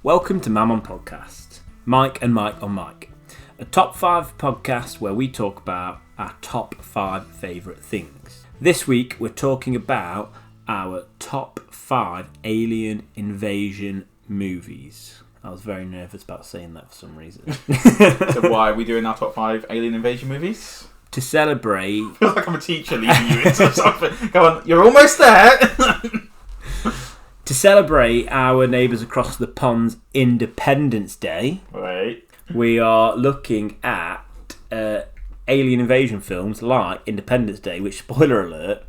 Welcome to Mammon Podcast. Mike and Mike on Mike. A top 5 podcast where we talk about our top 5 favourite things. This week we're talking about our top 5 alien invasion movies. I was very nervous about saying that for some reason. So why are we doing our top 5 alien invasion movies? To celebrate... I feel like I'm a teacher leading you into something. Go on, you're almost there. To celebrate our neighbours across the pond's Independence Day, Wait. we are looking at alien invasion films like Independence Day, which, spoiler alert,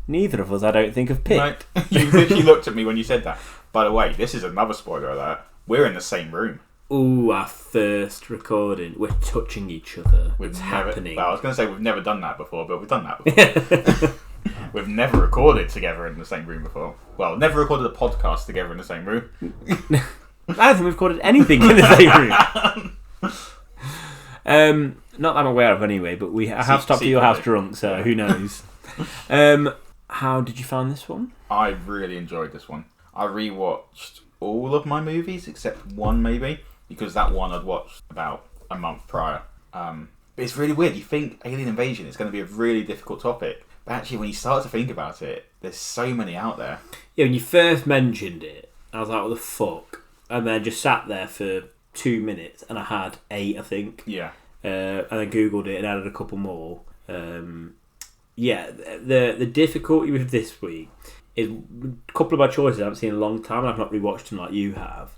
neither of us, I don't think, have picked. Right. You literally looked at me when you said that. By the way, this is another spoiler alert. We're in the same room. Ooh, our first recording. We're touching each other. It's never, happening. Well, I was going to say we've never done that before, but we've done that before. We've never recorded together in the same room before. Well, never recorded a podcast together in the same room. I don't think we've recorded anything in the same room. Not that I'm aware of anyway, but I have stopped at your house drunk, so who knows. How did you find this one? I really enjoyed this one. I rewatched all of my movies except one maybe, because that one I'd watched about a month prior. But it's really weird. You think alien invasion is going to be a really difficult topic, but actually when you start to think about it, there's so many out there. Yeah, when you first mentioned it, I was like, what the fuck? And then just sat there for 2 minutes and I had 8, I think. Yeah. And then Googled it and added a couple more. The difficulty with this week is a couple of my choices I haven't seen in a long time and I've not rewatched them like you have.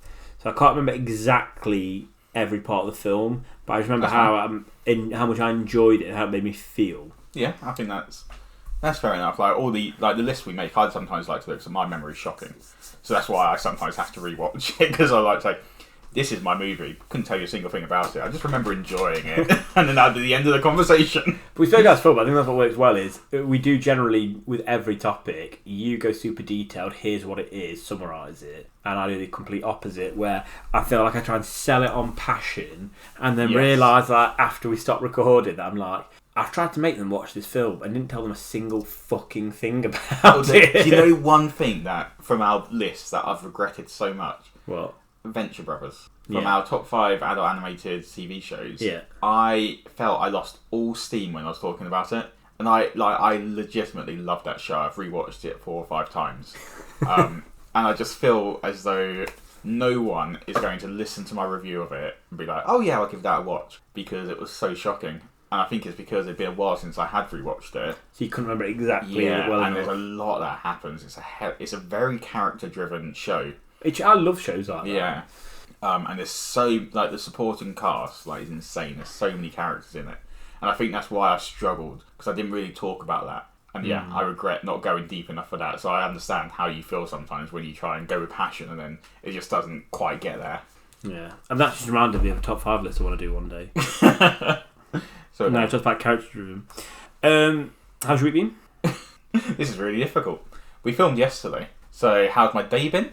So I can't remember exactly every part of the film, but I just remember how much I enjoyed it and how it made me feel. Yeah, I think that's fair enough. Like the list we make, I sometimes like to look, so my memory's shocking. So that's why I sometimes have to rewatch it, because I like to say, this is my movie. Couldn't tell you a single thing about it. I just remember enjoying it, and then at the end of the conversation. But we spoke about film, but I think that's what works well is we do generally with every topic. You go super detailed. Here's what it is. Summarise it, and I do the complete opposite, where I feel like I try and sell it on passion, and then realise that after we stop recording, that I'm like, I've tried to make them watch this film and didn't tell them a single fucking thing about it. Do you know one thing that from our list that I've regretted so much? What? Venture Brothers. From our top 5 adult animated TV shows. Yeah. I felt I lost all steam when I was talking about it. And I legitimately love that show. I've rewatched it 4 or 5 times. And I just feel as though no one is going to listen to my review of it and be like, oh yeah, I'll give that a watch, because it was so shocking. And I think it's because it'd been a while since I had rewatched it. So you couldn't remember exactly well and enough. There's a lot that happens. It's a very character-driven show. I love shows like that. Yeah. And there's so, like, the supporting cast, like, is insane. There's so many characters in it. And I think that's why I struggled, because I didn't really talk about that. And I regret not going deep enough for that. So I understand how you feel sometimes when you try and go with passion and then it just doesn't quite get there. Yeah. And that just reminded me of a top 5 list I want to do one day. So no, just about character driven. How's your week been? This is really difficult. We filmed yesterday. So how's my day been?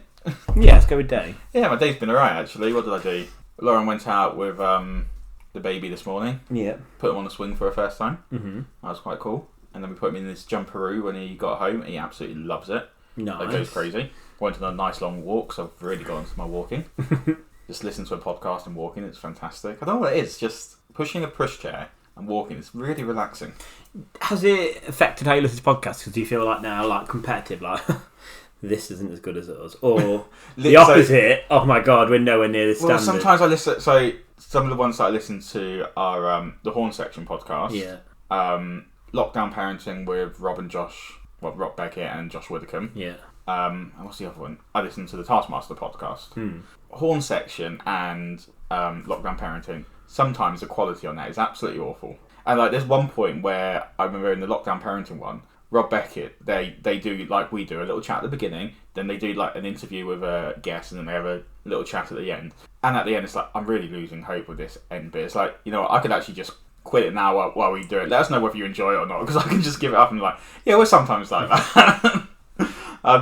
Yeah, let's go with day. Yeah, my day's been alright actually. What did I do? Lauren went out with the baby this morning. Yeah. Put him on the swing for the first time. Mm-hmm. That was quite cool. And then we put him in this jumperoo when he got home. He absolutely loves it. Nice. It goes crazy. Went on a nice long walk, so I've really got into my walking. Just listen to a podcast and walking. It's fantastic. I don't know what it is. Just pushing a pushchair and walking. It's really relaxing. Has it affected how you listen to podcasts? Because do you feel like now, like competitive, like this isn't as good as us, or the opposite? Oh my god, we're nowhere near the standard. Well, sometimes I listen. So some of the ones that I listen to are the Horn Section podcast. Yeah. Lockdown Parenting with Rob Beckett and Josh Widdicombe. Yeah. And what's the other one? I listen to the Taskmaster podcast. Horn Section and Lockdown Parenting. Sometimes the quality on that is absolutely awful. And like, there's one point where I remember in the Lockdown Parenting one, Rob Beckett, they do like we do, a little chat at the beginning, then they do like an interview with a guest, and then they have a little chat at the end. And at the end, it's like, I'm really losing hope with this end bit. It's like, you know, I could actually just quit it now while we do it. Let us know whether you enjoy it or not, because I can just give it up and be like, yeah, we're sometimes like that.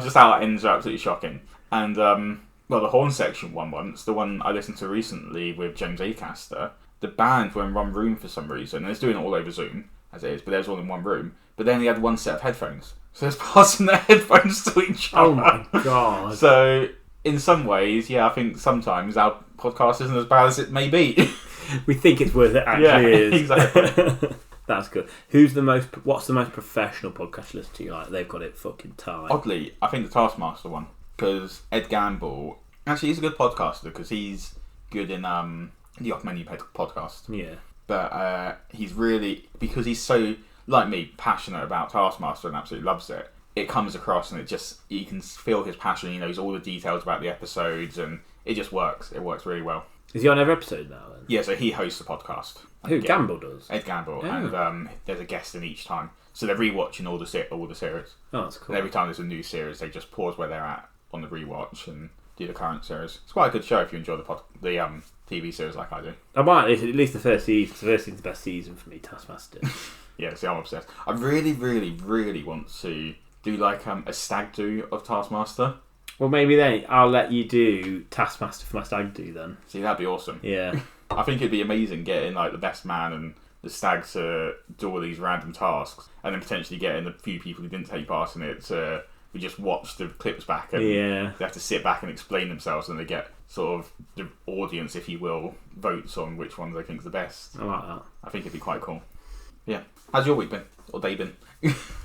Just how that ends are absolutely shocking. And the Horn Section one once, the one I listened to recently with James Acaster, the band were in one room for some reason, and it's doing it all over Zoom, as it is, but they was all in one room. But then he had one set of headphones. So it's passing their headphones to each other. Oh my god. So in some ways, yeah, I think sometimes our podcast isn't as bad as it may be. We think it's worth it. Actually, is exactly. That's good. What's the most professional podcast you listen to? Like they've got it fucking tight. Oddly, I think the Taskmaster one, because Ed Gamble actually he's a good podcaster because he's good in the Off Menu podcast. Yeah, but he's really, because he's so like me, passionate about Taskmaster and absolutely loves it. It comes across and you can feel his passion. He knows all the details about the episodes and it just works. It works really well. Is he on every episode now then? Yeah, so he hosts the podcast. Who, Gamble does? Ed Gamble. Oh. And there's a guest in each time. So they're rewatching all the series. Oh, that's cool. And every time there's a new series, they just pause where they're at on the rewatch and do the current series. It's quite a good show if you enjoy the TV series like I do. I might, at least the first season. The first season's the best season for me, Taskmaster. Yeah, see, I'm obsessed. I really, really, really want to do like a stag do of Taskmaster. Well, maybe then I'll let you do Taskmaster for my stag do then. See, that'd be awesome. Yeah. I think it'd be amazing getting like the best man and the stag to do all these random tasks, and then potentially getting the few people who didn't take part in it to just watch the clips back, and they have to sit back and explain themselves, and they get sort of the audience, if you will, votes on which ones they think's the best. I like that. I think it'd be quite cool. Yeah. How's your week been? Or day been?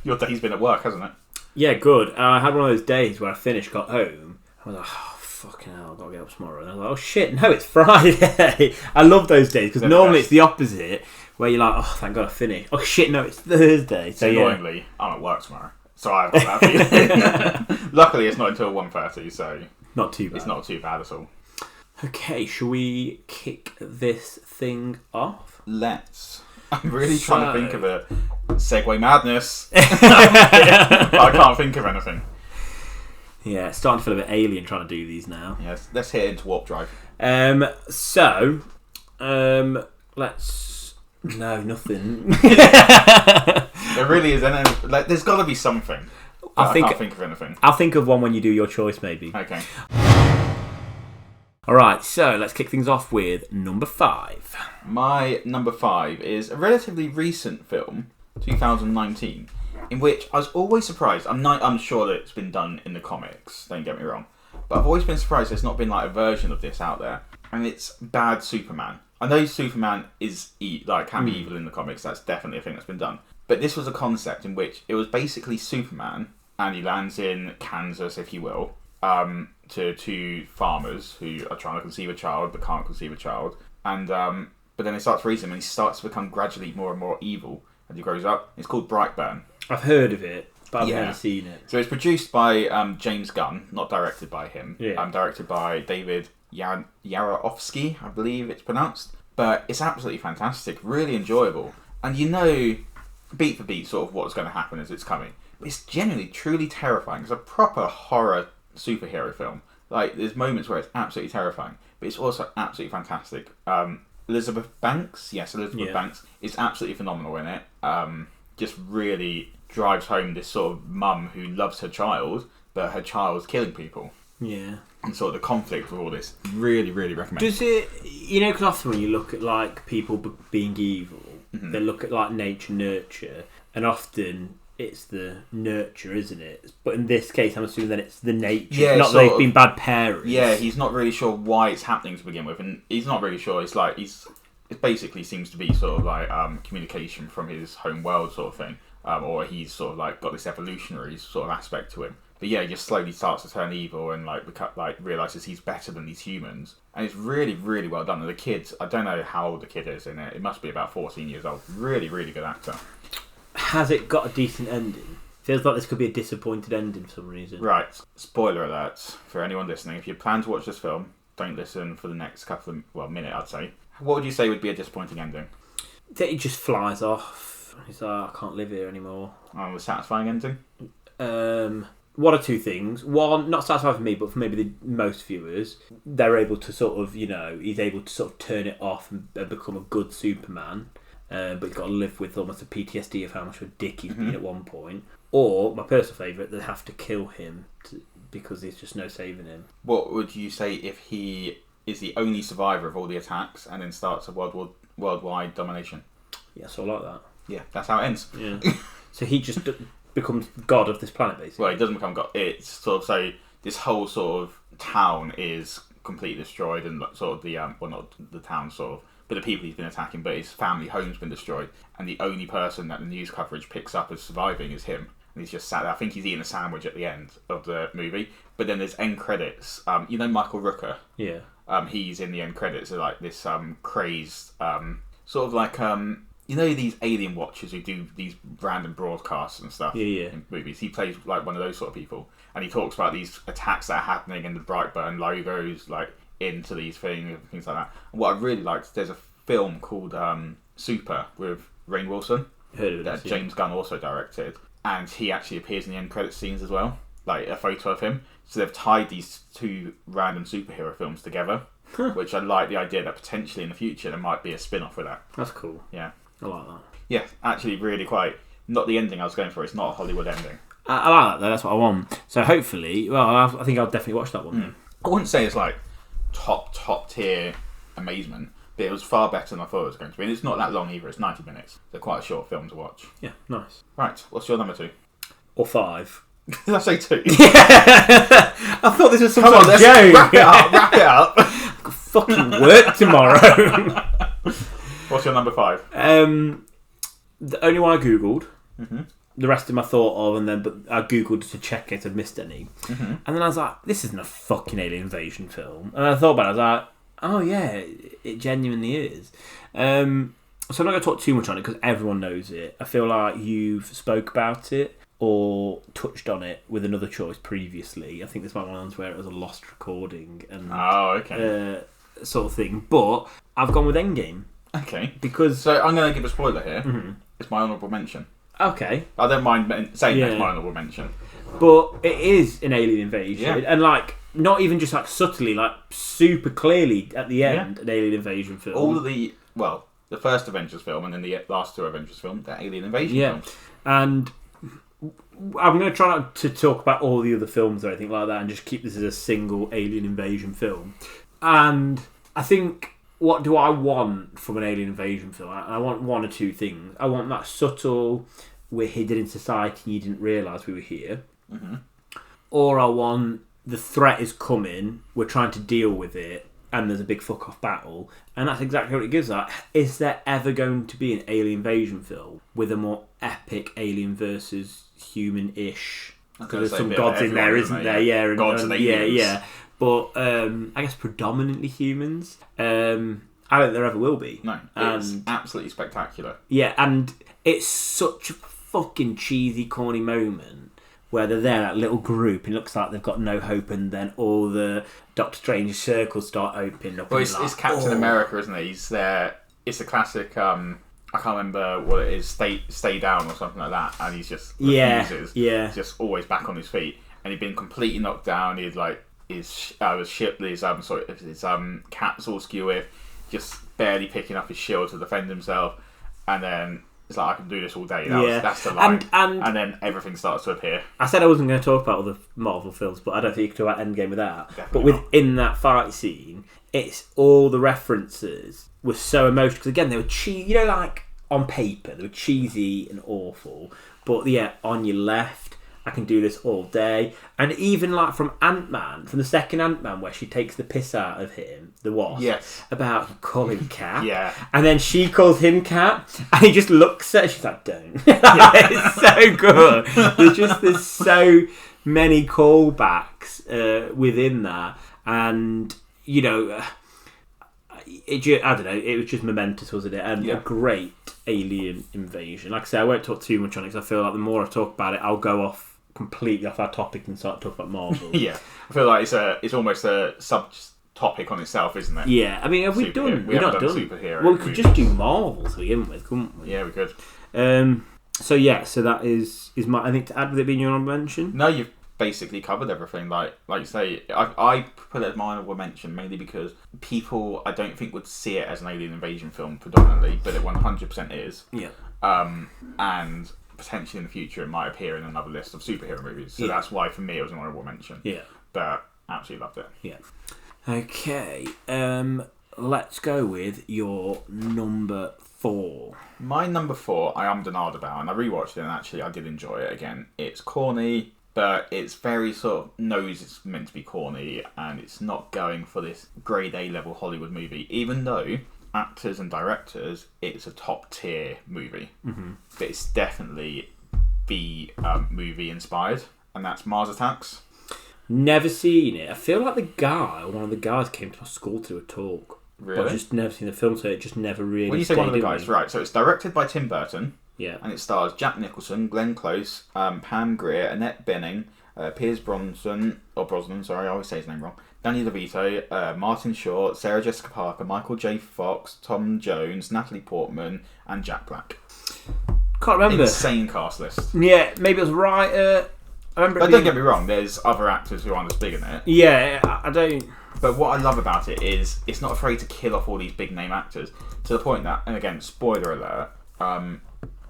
Your day's been at work, hasn't it? Yeah, good. I had one of those days where I finished, got home, I was like, oh, fucking hell, I've got to get up tomorrow. And I was like, oh shit, no, it's Friday. I love those days, because normally it's the opposite, where you're like, oh, thank God I finished. Oh shit, no, it's Thursday. So annoyingly, I'm at work tomorrow. So I've got that feeling. Luckily, it's not until 1:30, so not too bad. It's not too bad at all. Okay, shall we kick this thing off? Let's. I'm really trying to think of a segue madness. I can't think of anything. Yeah, it's starting to feel a bit alien trying to do these now. Yes, let's hit into Warp Drive. Let's... No, nothing. There really is anything. Like, there's got to be something. I can't think of anything. I'll think of one when you do your choice, maybe. Okay. Alright, so let's kick things off with number 5. My number 5 is a relatively recent film, 2019, in which I was always surprised. I'm sure that it's been done in the comics, don't get me wrong, but I've always been surprised there's not been like a version of this out there, and it's Bad Superman. I know Superman can be evil in the comics, that's definitely a thing that's been done, but this was a concept in which it was basically Superman, and he lands in Kansas, if you will, to two farmers who are trying to conceive a child but can't conceive a child, and but then they start to raise him and he starts to become gradually more and more evil as he grows up. It's called Brightburn. I've heard of it, but I've never seen it. So it's produced by James Gunn, not directed by him. Directed by David Yarovsky, I believe it's pronounced. But it's absolutely fantastic, really enjoyable, and you know, beat for beat, sort of what's going to happen as it's coming. But it's genuinely, truly terrifying. It's a proper horror superhero film. Like, there's moments where it's absolutely terrifying, but it's also absolutely fantastic. Elizabeth Banks is absolutely phenomenal in it. Just really drives home this sort of mum who loves her child, but her child's killing people. Yeah. And sort of the conflict with all this. Really, really recommend. Does it, because often when you look at like people being evil, they look at like nature, nurture, and often it's the nurture, isn't it? But in this case, I'm assuming that it's the nature. Yeah, not that they've been bad parents. Yeah, he's not really sure why it's happening to begin with, and he's not really sure. It's like it basically seems to be sort of like communication from his home world, sort of thing, or he's sort of like got this evolutionary sort of aspect to him. But yeah, he just slowly starts to turn evil and realizes he's better than these humans, and it's really, really well done. And the kids, I don't know how old the kid is in it. It must be about 14 years old. Really, really good actor. Has it got a decent ending? Feels like this could be a disappointed ending for some reason. Right. Spoiler alert for anyone listening. If you plan to watch this film, don't listen for the next minute, I'd say. What would you say would be a disappointing ending? That he just flies off. He's like, I can't live here anymore. A satisfying ending? One or two things. One, not satisfying for me, but for maybe most viewers, they're able to sort of, he's able to sort of turn it off and become a good Superman. But he's got to live with almost a PTSD of how much of a dick he's been at one point. Or, my personal favourite, they have to kill him because there's just no saving him. What would you say if he is the only survivor of all the attacks and then starts a worldwide domination? Yeah, so I like that. Yeah, that's how it ends. Yeah. So he just becomes god of this planet, basically. Well, he doesn't become god. It's sort of, so this whole sort of town is completely destroyed, and sort of the well, not the town sort of, but the people he's been attacking, but his family home's been destroyed, and the only person that the news coverage picks up as surviving is him. And he's just sat there. I think he's eating a sandwich at the end of the movie. But then there's end credits. You know Michael Rooker? Yeah. He's in the end credits of like this crazed, sort of like you know these alien watchers who do these random broadcasts and stuff in movies. He plays like one of those sort of people, and he talks about these attacks that are happening and the Brightburn logos like into these things and things like that. And what I really liked, there's a film called Super with Rainn Wilson Heard of it, that James Gunn also directed, and he actually appears in the end credit scenes as well, like a photo of him. So they've tied these two random superhero films together, which I like the idea that potentially in the future there might be a spin-off with that. That's cool. Yeah. I like that. Yeah, actually really quite, not the ending I was going for, it's not a Hollywood ending. I like that though, that's what I want. So hopefully, well, I think I'll definitely watch that one then. I wouldn't say it's like top tier amazement, but it was far better than I thought it was going to be. And it's not that long either, it's 90 minutes. So quite a short film to watch. Yeah, nice. Right, what's your number 2? Or 5. Did I say 2? I thought this was some Come sort on, of let's joke. wrap it up. I've got fucking work tomorrow. What's your number 5? The only one I googled. The rest of them I thought of, and then but I googled to check if I'd missed any. And then I was like, this isn't a fucking alien invasion film. And I thought about it, I was like, oh yeah, it genuinely is. So I'm not going to talk too much on it because everyone knows it. I feel like you've spoke about it or touched on it with another choice previously. I think this might be one of those where it was a lost recording and sort of thing. But I've gone with Endgame. Okay. Because... So I'm going to give a spoiler here. It's my honourable mention. Okay. I don't mind saying that's my honourable mention. But it is an alien invasion. Yeah. And like, not even just like subtly, like super clearly at the end, an alien invasion film. All of the first Avengers film and then the last 2 Avengers films, they're alien invasion films. And I'm going to try not to talk about all the other films or anything like that and just keep this as a single alien invasion film. And I think, what do I want from an alien invasion film? I want one or two things. I want that subtle, we're hidden in society and you didn't realise we were here. Or I want the threat is coming, we're trying to deal with it, and there's a big fuck off battle. And that's exactly what it gives that. Is there ever going to be an alien invasion film with a more epic alien versus human-ish? Because there's some gods in there, isn't there? Yeah, gods and aliens. Yeah. But I guess predominantly humans. I don't think there ever will be. No, it's absolutely spectacular. Yeah, and it's such a fucking cheesy, corny moment where they're there, that little group, and it looks like they've got no hope, and then all the Doctor Strange circles start opening up. Well, it's Captain America, isn't it? He's there. It's a classic. I can't remember what it is. Stay down or something like that, and he's just refuses. Yeah. He's just always back on his feet, and he'd been completely knocked down. He'd like his ship, his caps all skew with, just barely picking up his shield to defend himself, and then it's like, I can do this all day. That's the line. And then everything starts to appear. I said I wasn't going to talk about other Marvel films, but I don't think you can talk about Endgame with that. Definitely but within that fight scene, it's all the references were so emotional. Because again, they were cheesy. You know, like on paper, they were cheesy and awful. But yeah, on your left, I can do this all day. And even like from Ant-Man, from the second Ant-Man, where she takes the piss out of him, the Wasp, about calling him Cap. Yeah. And then she calls him Cap, and he just looks at her, she's like, don't. It's so good. There's so many callbacks within that. And, you know, I don't know, it was just momentous, wasn't it? And a great alien invasion. Like I say, I won't talk too much on it, because I feel like the more I talk about it, I'll go off completely off our topic and start talking about Marvel. Yeah, I feel like it's almost a sub-topic on itself, isn't it? Yeah, I mean, have we done? We haven't done superhero. Well, we could just do Marvel to begin with, couldn't we? Yeah, we could. So that is my anything to add with it being your honourable mention? No, you've basically covered everything. Like you say, I put it as my honourable mention mainly because people I don't think would see it as an alien invasion film predominantly, but it 100% is. Yeah. And potentially in the future it might appear in another list of superhero movies. So that's why for me it was an honourable mention. Yeah. But absolutely loved it. Yeah. Okay. Let's go with your number 4. My number 4 I ummed and ahed about, and I rewatched it and actually I did enjoy it again. It's corny, but it's very sort of knows it's meant to be corny, and it's not going for this grade A level Hollywood movie, even though actors and directors, it's a top tier movie. Mm-hmm. But it's definitely the movie inspired, and that's Mars Attacks. Never seen it. I feel like one of the guys came to my school to do a talk. Really? But I've just never seen the film, so it just never really... When you say one of the guys, right, so it's directed by Tim Burton. Yeah. And it stars Jack Nicholson, Glenn Close, Pam Grier, Annette Bening, Piers Brosnan, sorry, I always say his name wrong, Danny DeVito, Martin Short, Sarah Jessica Parker, Michael J. Fox, Tom Jones, Natalie Portman, and Jack Black. Can't remember. Insane cast list. Yeah, maybe it was writer. I remember. But don't get me wrong, there's other actors who aren't as big in it. Yeah, I don't... But what I love about it is it's not afraid to kill off all these big name actors to the point that, and again, spoiler alert,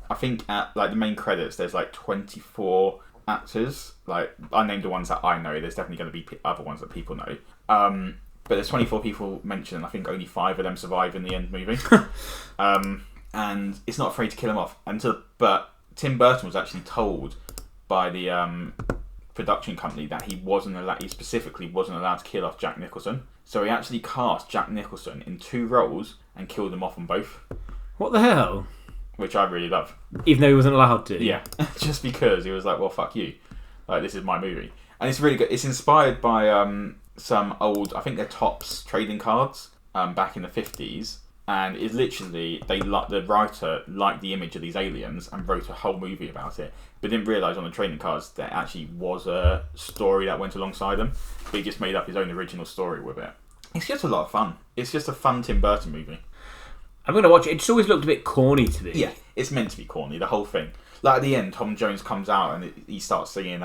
I think at like the main credits there's like 24 actors. Like I named the ones that I know. There's definitely going to be other ones that people know. But there's 24 people mentioned. I think only 5 of them survive in the end movie. And it's not afraid to kill them off. But Tim Burton was actually told by the production company that he specifically wasn't allowed to kill off Jack Nicholson. So he actually cast Jack Nicholson in 2 roles and killed him off on both. What the hell? Which I really love. Even though he wasn't allowed to? Yeah. Just because he was like, well, fuck you. Like, this is my movie. And it's really good. It's inspired by some old, I think they're Topps trading cards back in the 50s. And it's literally, the writer liked the image of these aliens and wrote a whole movie about it. But didn't realise on the trading cards there actually was a story that went alongside them. But he just made up his own original story with it. It's just a lot of fun. It's just a fun Tim Burton movie. I'm going to watch it. It's always looked a bit corny to me. Yeah, it's meant to be corny, the whole thing. Like at the end, Tom Jones comes out and he starts singing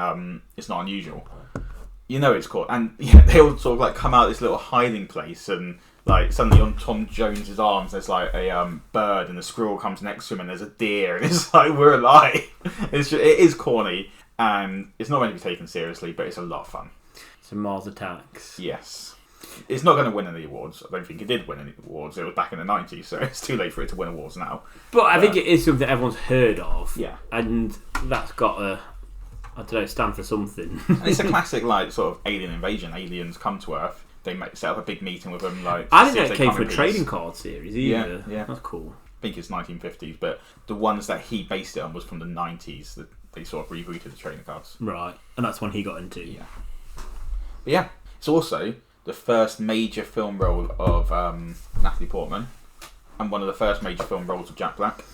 It's Not Unusual. You know it's cool. And yeah, they all sort of like come out of this little hiding place and like suddenly on Tom Jones's arms there's like a bird and a squirrel comes next to him and there's a deer and it's like we're alive. It is corny and it's not meant to be taken seriously, but it's a lot of fun. So Mars Attacks. Yes. It's not going to win any awards. I don't think it did win any awards. It was back in the 90s, so it's too late for it to win awards now. But I think it is something everyone's heard of. Yeah. And that's got a, I don't know, stand for something. And it's a classic, like, sort of alien invasion. Aliens come to Earth. They set up a big meeting with them. Like, I didn't know it came from a trading card series either. Yeah. That's cool. I think it's 1950s, but the ones that he based it on was from the 90s. That they sort of rebooted the trading cards. Right. And that's when he got into. Yeah. But yeah. It's also the first major film role of Natalie Portman, and one of the first major film roles of Jack Black.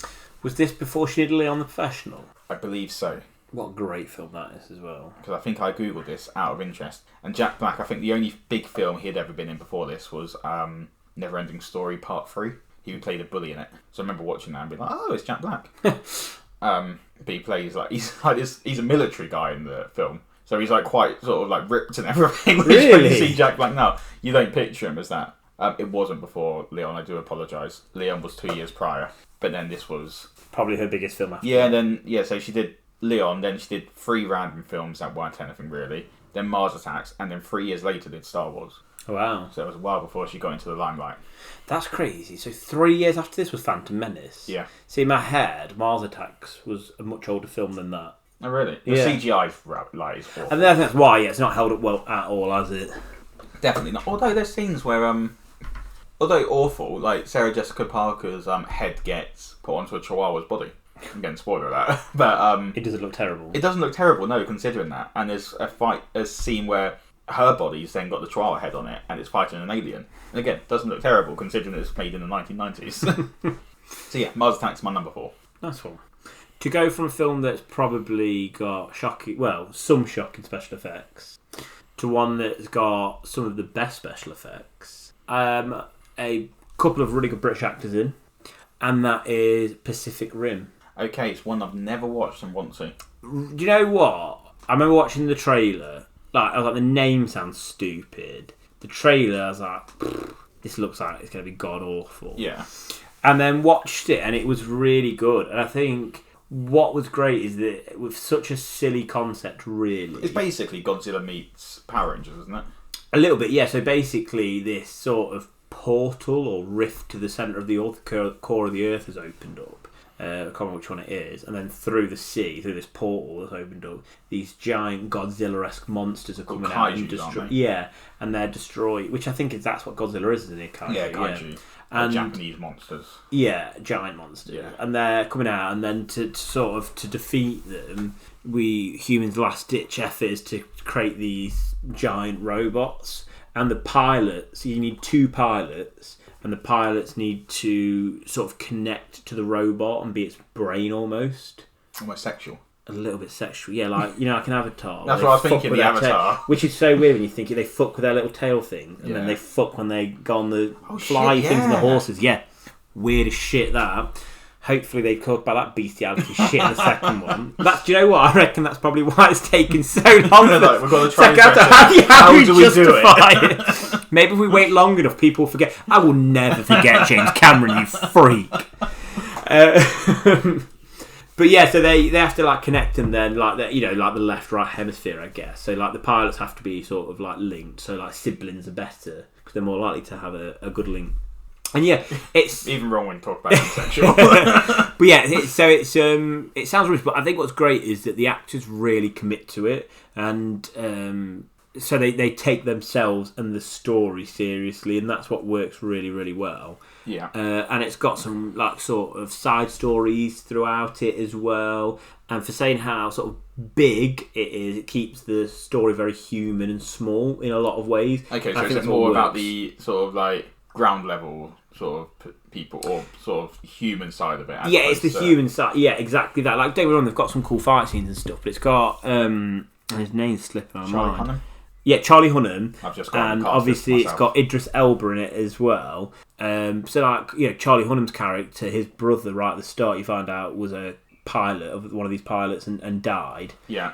Was this before she did Leon the Professional? I believe so. What a great film that is as well. Because I think I googled this out of interest. And Jack Black, I think the only big film he'd ever been in before this was Neverending Story Part 3. He played a bully in it. So I remember watching that and being like, oh, it's Jack Black. But he plays he's a military guy in the film. So he's like quite sort of like ripped and everything. Which Really? when you see Jack Black now, you don't picture him as that. It wasn't before Leon, I do apologise. Leon was 2 years prior. But then this was... Probably her biggest film after. Yeah, and then, so she did Leon, then she did 3 random films that weren't anything really. Then Mars Attacks, and then 3 years later did Star Wars. Oh, wow. So it was a while before she got into the limelight. That's crazy. So 3 years after this was Phantom Menace. Yeah. See, in my head, Mars Attacks was a much older film than that. Oh, really? The Yeah. CGI is awful. And I think that's why it's not held up well at all, has it? Definitely not. Although there's scenes where, although awful, like Sarah Jessica Parker's head gets put onto a chihuahua's body. I'm getting spoiler that. But It doesn't look terrible. it doesn't look terrible, no, considering that. And there's a scene where her body's then got the chihuahua head on it and it's fighting an alien. And again, doesn't look terrible considering it's made in the 1990s. So yeah, Mars Attacks my number 4. That's all. To go from a film that's probably got some shocking special effects, to one that's got some of the best special effects, a couple of really good British actors in, and that is Pacific Rim. Okay, it's one I've never watched and want to. Do you know what? I remember watching the trailer. I was like, the name sounds stupid. The trailer, I was like, this looks like it's going to be god awful. Yeah. And then watched it, and it was really good. And I think what was great is that with such a silly concept, really. It's basically Godzilla meets Power Rangers, isn't it? A little bit, yeah. So basically, this sort of portal or rift to the centre of the core of the Earth has opened up. I can't remember which one it is, and then through the sea, through this portal that's opened up, these giant Godzilla-esque monsters are coming out and destroy. Yeah, and they're destroyed, which I think that's what Godzilla is, isn't it? Kaiju. Yeah, kaiju. Yeah. And Japanese monsters. Yeah, giant monsters. Yeah. And they're coming out, and then to defeat them, we humans' last ditch effort is to create these giant robots, and the pilots. You need 2 pilots. And the pilots need to sort of connect to the robot and be its brain almost. Almost sexual. A little bit sexual. Yeah, like, like an Avatar. That's what I was thinking, the Avatar. Which is so weird when you think they fuck with their little tail thing. And then they fuck when they go on the fly things and the horses. Yeah. Weird as shit, that. Hopefully they talk about that bestiality shit in the second one. Do you know what? I reckon that's probably why it's taken so long. We've got to try and how do we justify it? Maybe if we wait long enough, people will forget. I will never forget James Cameron, you freak. But yeah, so they have to like connect, and then like the like the left right hemisphere, I guess. So like the pilots have to be sort of like linked. So like siblings are better because they're more likely to have a good link. And yeah, it's even wrong when you talk about sexual. But yeah, it sounds rich, but I think what's great is that the actors really commit to it, and so they take themselves and the story seriously, and that's what works really, really well. Yeah. And it's got some like sort of side stories throughout it as well. And for saying how sort of big it is, it keeps the story very human and small in a lot of ways. Okay, so it's more about the sort of like ground level sort of people or sort of human side of it. Yeah, it's the human side. Yeah, exactly that. Like, don't get me wrong, they've got some cool fight scenes and stuff, but it's got his name's slipping my mind. Hunnam? Yeah, Charlie Hunnam. I've just got and obviously it's got Idris Elba in it as well. So like, Charlie Hunnam's character, his brother, right at the start, you find out was a pilot of one of these pilots and died. Yeah.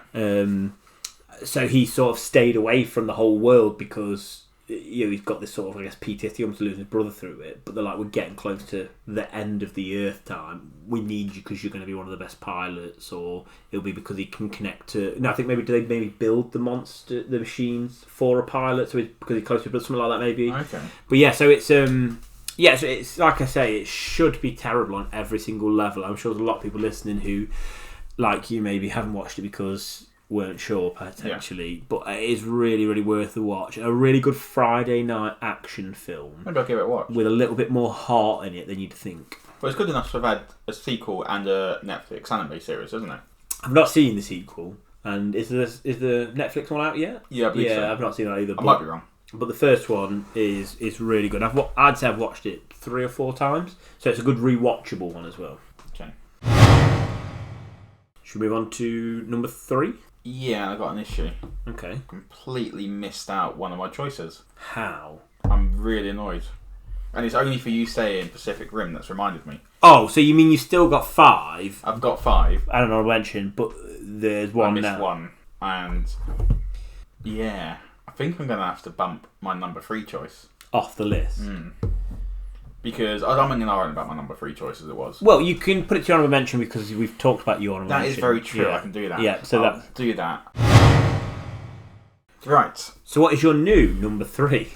So he sort of stayed away from the whole world because he's got this sort of, I guess, PTSD almost losing his brother through it. But they're like, we're getting close to the end of the Earth time. We need you because you're going to be one of the best pilots, or it'll be because he can connect to. No, I think maybe they build the machines for a pilot, so because he's close to something like that, maybe. Okay. But yeah, so it's so it's like I say, it should be terrible on every single level. I'm sure there's a lot of people listening who, like you, maybe haven't watched it because weren't sure potentially, but it is really, really worth the watch. A really good Friday night action film. Maybe I'll give it a watch. With a little bit more heart in it than you'd think. Well, it's good enough to have had a sequel and a Netflix anime series, isn't it? I've not seen the sequel. And is the Netflix one out yet? Yeah, I believe so. I've not seen that either. I might be wrong. But the first one is really good. I'd say I've watched it 3 or 4 times, so it's a good rewatchable one as well. Okay. Should we move on to number 3? Yeah, I got an issue. Okay. Completely missed out one of my choices. How? I'm really annoyed. And it's only for you saying Pacific Rim that's reminded me. Oh, so you mean you've still got 5? I've got 5. I don't know what I mentioned, but there's one now. I missed one. And yeah, I think I'm going to have to bump my number 3 choice off the list. Because I'm in an about my number 3 choice as it was. Well, you can put it to your honourable mention because we've talked about your honourable mention. That is very true. Yeah. I can do that. Yeah, so I'll do that. Right. So what is your new number 3?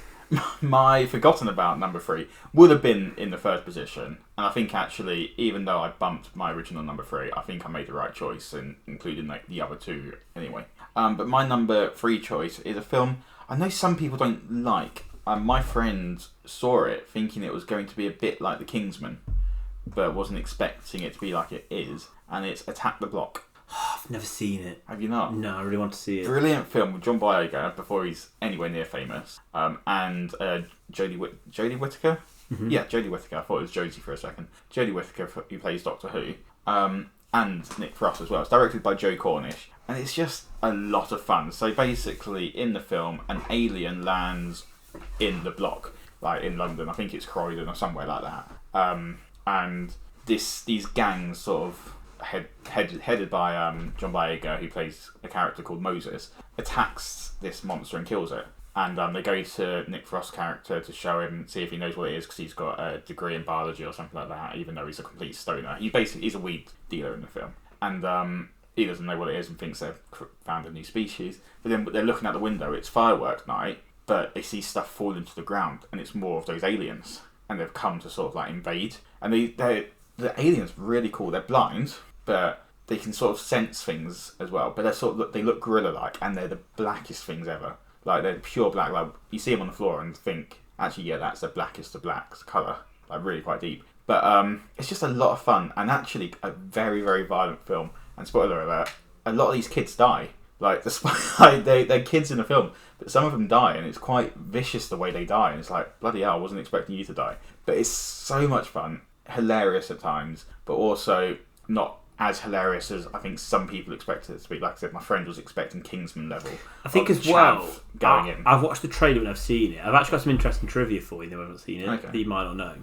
My forgotten about number 3 would have been in the first position. And I think actually, even though I bumped my original number 3, I think I made the right choice in including like the other 2 anyway. But my number 3 choice is a film I know some people don't like. My friend saw it thinking it was going to be a bit like The Kingsman, but wasn't expecting it to be like it is, and it's Attack the Block. I've never seen it. Have you not? No, I really want to see it. Brilliant film with John Boyega before he's anywhere near famous, and Jodie Whittaker. Mm-hmm. Yeah, Jodie Whittaker. I thought it was Josie for a second. Jodie Whittaker, who plays Doctor Who, and Nick Frost as well. It's directed by Joe Cornish, and it's just a lot of fun. So basically, in the film, an alien lands in the block, like in London. I think it's Croydon or somewhere like that. And these gangs sort of headed by John Boyega, who plays a character called Moses, attacks this monster and kills it. And they go to Nick Frost's character to show him, see if he knows what it is, because he's got a degree in biology or something like that, even though he's a complete stoner. He's a weed dealer in the film. And he doesn't know what it is and thinks they've found a new species. But then they're looking out the window, it's fireworks night, but they see stuff fall into the ground, and it's more of those aliens, and they've come to sort of like invade. And the aliens are really cool. They're blind, but they can sort of sense things as well. But they look gorilla-like, and they're the blackest things ever. Like, they're pure black. Like, you see them on the floor and think, actually, yeah, that's the blackest of blacks colour. Like, really quite deep. But it's just a lot of fun, and actually a very, very violent film. And spoiler alert, a lot of these kids die. Like, they're kids in the film, but some of them die, and it's quite vicious the way they die. And it's like, bloody hell, I wasn't expecting you to die. But it's so much fun, hilarious at times, but also not as hilarious as I think some people expected it to be. Like I said, my friend was expecting Kingsman level. I think as well, I've watched the trailer and I've seen it. I've actually got some interesting trivia for you that I haven't seen it, that you might not know.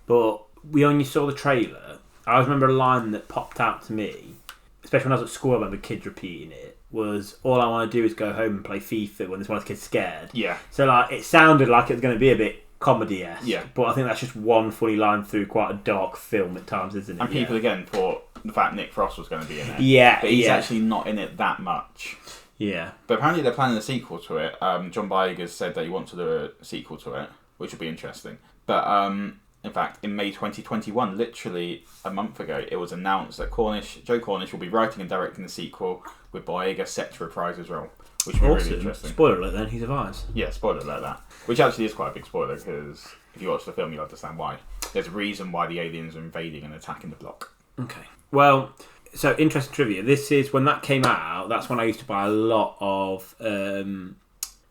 But we only saw the trailer. I always remember a line that popped out to me, especially when I was at school, I remember kids repeating it, was, all I want to do is go home and play FIFA when there's one of the kids scared. Yeah. So like, it sounded like it was going to be a bit comedy-esque. Yeah. But I think that's just one funny line through quite a dark film at times, isn't it? And people, again, thought the fact Nick Frost was going to be in it. Yeah. But he's actually not in it that much. Yeah. But apparently they're planning a sequel to it. John Boyega said that he wants to do a sequel to it, which would be interesting. But in fact, in May 2021, literally a month ago, it was announced that Joe Cornish will be writing and directing the sequel, with Boyega set to reprise his role, which would be really interesting. Spoiler alert then, he survives. Yeah, spoiler alert that. Which actually is quite a big spoiler, because if you watch the film, you'll understand why. There's a reason why the aliens are invading and attacking the block. Okay. Well, so interesting trivia. This is, when that came out, that's when I used to buy a lot of film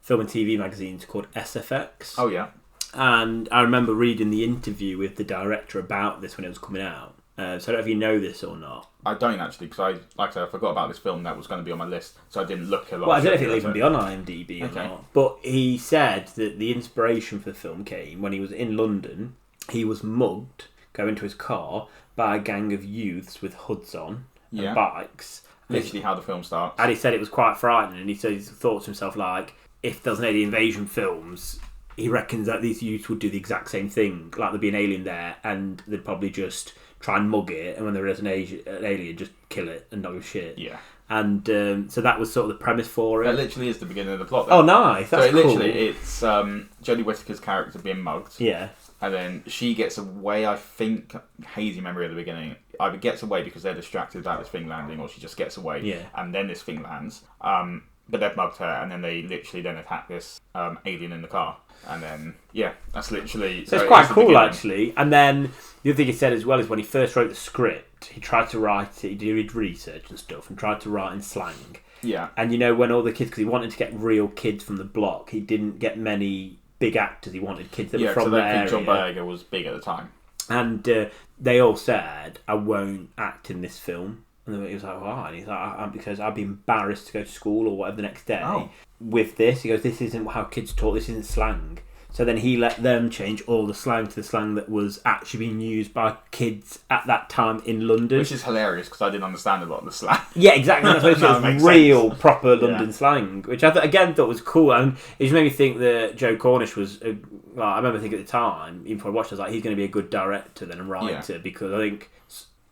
and TV magazines called SFX. Oh, yeah. And I remember reading the interview with the director about this when it was coming out. So I don't know if you know this or not. I don't actually, because like I said, I forgot about this film that was going to be on my list, so I didn't look a lot. Well, I don't know if it'll even be on IMDb or not. But he said that the inspiration for the film came when he was in London. He was mugged, going to his car, by a gang of youths with hoods on and bikes. Literally how the film starts. And he said it was quite frightening. And he said he thought to himself, like, if there's an alien invasion films, he reckons that these youths would do the exact same thing. Like, there'd be an alien there, and they'd probably just try and mug it, and when there is an alien, just kill it and not give a shit. Yeah. And so that was sort of the premise for it. That literally is the beginning of the plot, though. Oh, nice. That's so cool. It's Jodie Whittaker's character being mugged. Yeah. And then she gets away, I think, hazy memory at the beginning, either gets away because they're distracted about this thing landing, or she just gets away. Yeah. And then this thing lands. But they've mugged her, and then they literally then attack this alien in the car. And then, yeah, that's literally... So it's quite cool, actually. And then the other thing he said as well is when he first wrote the script, he tried to write it, he did research and stuff, and tried to write in slang. Yeah. And, you know, when all the kids... Because he wanted to get real kids from the block, he didn't get many big actors. He wanted kids that were from the area. Yeah, because I don't think John Boyega was big at the time. And they all said, I won't act in this film. And he was like, why? And he's like, because I'd be embarrassed to go to school or whatever the next day with this. He goes, this isn't how kids talk, this isn't slang. So then he let them change all the slang to the slang that was actually being used by kids at that time in London. Which is hilarious, because I didn't understand a lot of the slang. Yeah, exactly. That's what it was real, proper London slang, which I again thought was cool. And it just made me think that Joe Cornish was... I remember thinking at the time, even before I watched it, I was like, he's going to be a good director then, and writer, because I think...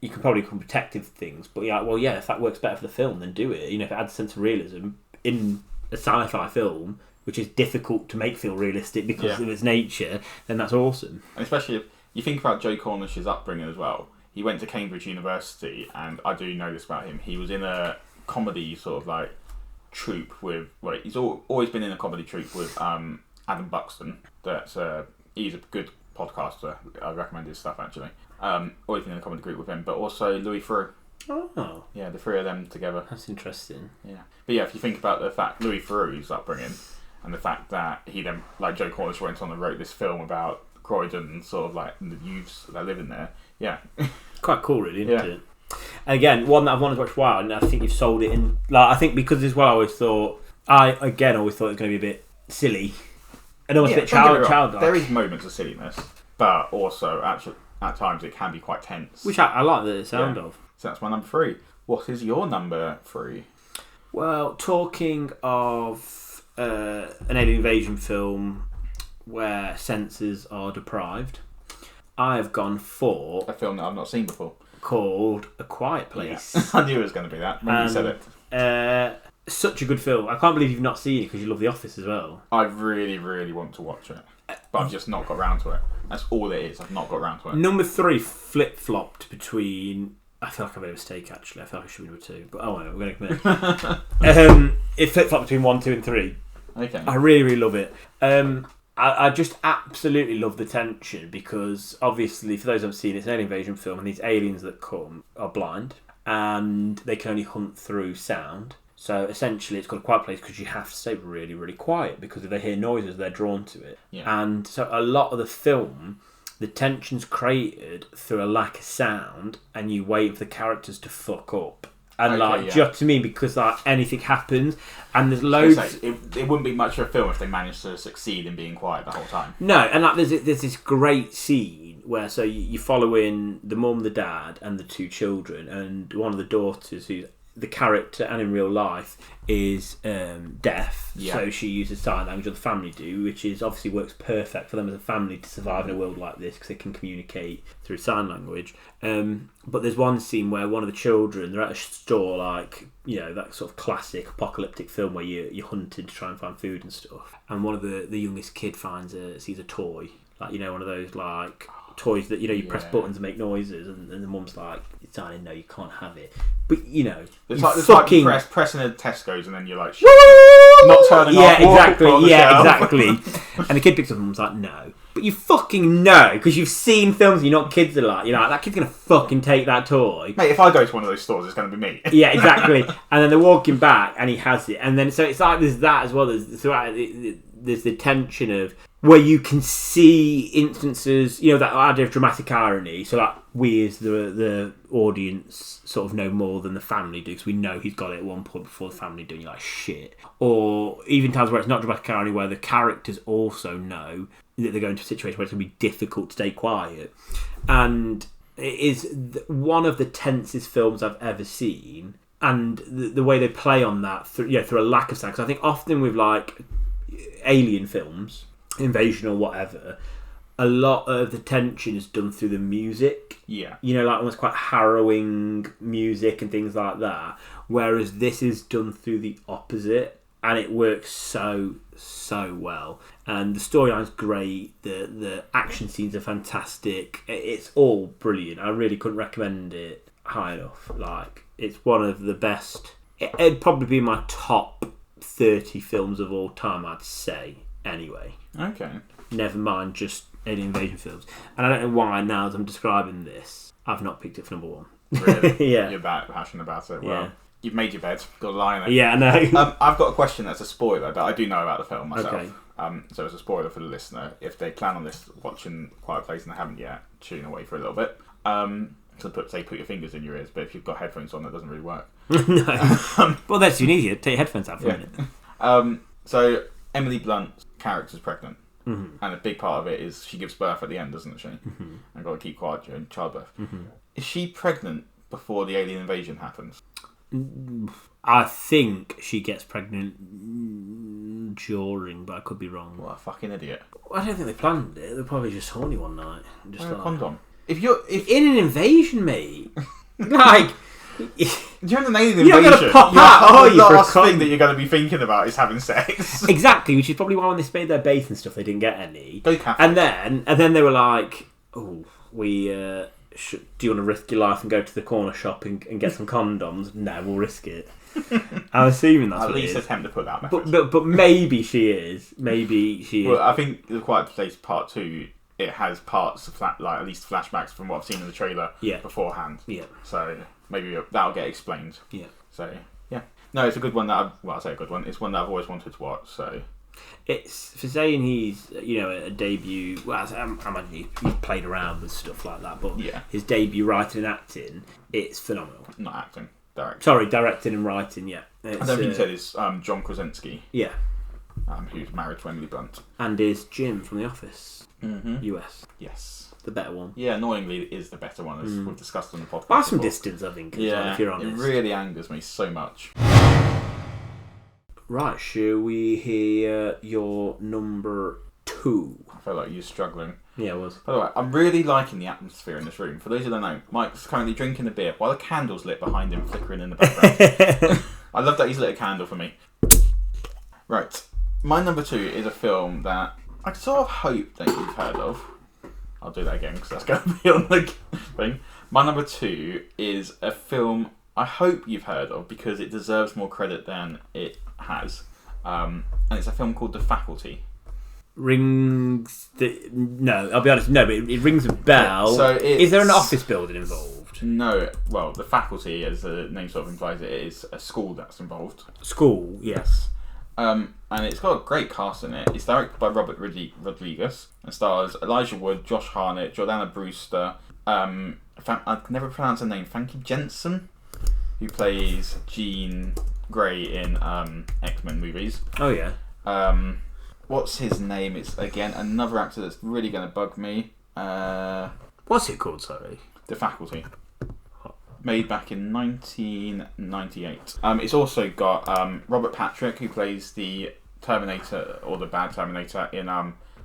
You can probably come protective things, but yeah, well, yeah, if that works better for the film, then do it. You know, if it adds a sense of realism in a sci-fi film, which is difficult to make feel realistic because of its nature, then that's awesome. And especially if you think about Joe Cornish's upbringing as well. He went to Cambridge University, and I do know this about him. He was in a comedy sort of like troupe with... Well, he's always been in a comedy troupe with Adam Buxton. He's a good podcaster. I recommend his stuff, actually. Always been in a comedy group with him, but also Louis Theroux. Oh. Yeah, the three of them together. That's interesting. Yeah. But yeah, if you think about the fact Louis Theroux's upbringing, and the fact that he then, like Joe Cornish, went on and wrote this film about Croydon and sort of like the youths that live in there. Yeah. Quite cool, really, isn't it? And again, one that I've wanted to watch for a while, and I think you've sold it in... Like, I think because as well, I always thought it was going to be a bit silly. And almost a bit childlike. There is moments of silliness, but also, actually... At times, it can be quite tense. Which I like the sound of. So that's my number 3. What is your number 3? Well, talking of an alien invasion film where senses are deprived, I have gone for... A film that I've not seen before. Called A Quiet Place. Yeah. I knew it was going to be that when you said it. Such a good film. I can't believe you've not seen it because you love The Office as well. I really, really want to watch it. but I've just not got round to it. That's all it is. I've not got round to it. Number 3 flip-flopped between... I feel like I made a mistake, actually. I feel like I should be number 2. But we're going to commit. It flip-flopped between 1, 2 and 3. Okay. I really, really love it. I just absolutely love the tension because, obviously, for those who haven't seen it, it's an alien invasion film, and these aliens that come are blind, and they can only hunt through sound. So essentially, it's got a quiet place because you have to stay really, really quiet because if they hear noises, they're drawn to it. Yeah. And so a lot of the film, the tension's created through a lack of sound, and you wait for the characters to fuck up. And just to me, because anything happens, and there's loads. It wouldn't be much of a film if they managed to succeed in being quiet the whole time. No, and there's this great scene where you follow in the mum, the dad, and the 2 children, and one of the daughters who's the character and in real life is deaf, so she uses sign language, or the family do, which is obviously works perfect for them as a family to survive in a world like this because they can communicate through sign language. But there's one scene where one of the children, they're at a store, that sort of classic apocalyptic film where you're hunted to try and find food and stuff, and one of the youngest kid sees a toy, one of those toys that you press buttons and make noises, and the mum's like, "Darling, no, you can't have it." But it's like pressing a Tesco's and then you're like, not turning off. Exactly. And the kid picks up and mum's like, "No," but you fucking know because you've seen films. You know what kids are like. You're like, that kid's gonna fucking take that toy. Mate, if I go to one of those stores, it's gonna be me. Yeah, exactly. And then they're walking back, and he has it, and then so it's like there's that as well. There's the tension of where you can see instances, that idea of dramatic irony, so that we as the audience sort of know more than the family do, because we know he's got it at one point before the family do, and you're like, shit. Or even times where it's not dramatic irony, where the characters also know that they're going to a situation where it's going to be difficult to stay quiet. And it is one of the tensest films I've ever seen, and the way they play on that through a lack of sound, because I think often with alien films, invasion or whatever, a lot of the tension is done through the music. Yeah. Almost quite harrowing music and things like that. Whereas this is done through the opposite, and it works so well. And the storyline's great. The action scenes are fantastic. It's all brilliant. I really couldn't recommend it high enough. It's one of the best. It'd probably be my top 30 films of all time, I'd say. Anyway. Okay. Never mind just alien invasion films. And I don't know why now as I'm describing this, I've not picked it for number 1. Really? Yeah. You're passionate about it. Well, yeah. You've made your bed. Got to lie in it. Yeah, I know. I've got a question that's a spoiler, but I do know about the film myself. Okay. So it's a spoiler for the listener. If they plan on this watching Quiet Place and they haven't yet, tune away for a little bit. So put your fingers in your ears, but if you've got headphones on, that doesn't really work. No. Well, that's you need to take your headphones out for a minute. So Emily Blunt's character's pregnant. Mm-hmm. And a big part of it is she gives birth at the end, doesn't she? Mm-hmm. And got to keep quiet during childbirth. Mm-hmm. Is she pregnant before the alien invasion happens? I think she gets pregnant during, but I could be wrong. What a fucking idiot. I don't think they planned it. They're probably just horny one night. Just Wear a condom. If in an invasion, mate, during an alien invasion, you're not going to pop out, are you? The last thing that you're going to be thinking about is having sex. Exactly, which is probably why when they made their base and stuff, they didn't get any. Go Catholic. And then they were like, "Oh, we do you want to risk your life and go to the corner shop and get some condoms?" No, we'll risk it. I'm assuming that's at what least it is. attempt to put that method. But maybe she is. Maybe she is. Well, I think the Quiet Place Part 2, it has parts of at least flashbacks from what I've seen in the trailer beforehand. Yeah. So maybe that'll get explained. Yeah. So yeah, no, it's a good one that I say a good one. It's one that I've always wanted to watch. So it's for saying he's a debut. Well, I imagine he's played around with stuff like that, but his debut writing and acting, it's phenomenal. Not acting, directing. Sorry, directing and writing. Yeah. I don't think you said it's John Krasinski. Yeah. Who's married to Emily Blunt. And is Jim from The Office. Mm-hmm. US. Yes. The better one. Yeah, annoyingly it is the better one, as we've discussed on the podcast. By some distance, I think, if you're honest. It really angers me so much. Right, shall we hear your number 2? I feel like you're struggling. Yeah, it was. By the way, I'm really liking the atmosphere in this room. For those who don't know, Mike's currently drinking a beer while a candle's lit behind him, flickering in the background. I love that he's lit a candle for me. Right. My number 2 is a film that I sort of hope that you've heard of. I'll do that again because that's going to be on the thing. My number 2 is a film I hope you've heard of because it deserves more credit than it has. And it's a film called The Faculty. No, I'll be honest, no, but it rings a bell. So is there an office building involved? No, well, The Faculty, as the name sort of implies, it is a school that's involved. School, yes. And it's got a great cast in it. It's directed by Robert Rodriguez and stars Elijah Wood, Josh Hartnett, Jordana Brewster. I can never pronounce her name. Famke Jensen, who plays Jean Grey in X-Men movies. Oh yeah. What's his name? It's again another actor that's really going to bug me. What's it called? Sorry. The Faculty. Made back in 1998. It's also got Robert Patrick, who plays the Terminator, or the bad Terminator in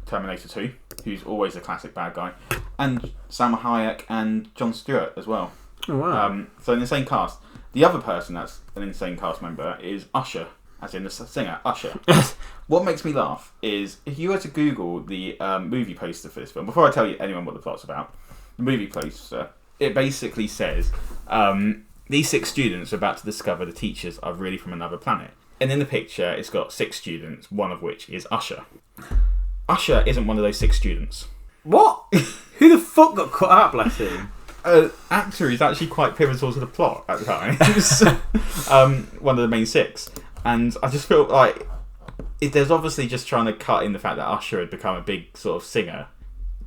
Terminator 2, who's always a classic bad guy, and Salma Hayek and Jon Stewart as well. Oh, wow. So in the same cast. The other person that's an insane cast member is Usher, as in the singer Usher. What makes me laugh is if you were to Google the movie poster for this film, before I tell you anyone what the plot's about, the movie poster, it basically says these 6 students are about to discover the teachers are really from another planet. And in the picture, it's got 6 students, one of which is Usher. Usher isn't one of those 6 students. What? Who the fuck got cut out, bless him? Actor is actually quite pivotal to the plot at the time. One of the main 6. And I just feel like there's obviously just trying to cut in the fact that Usher had become a big sort of singer.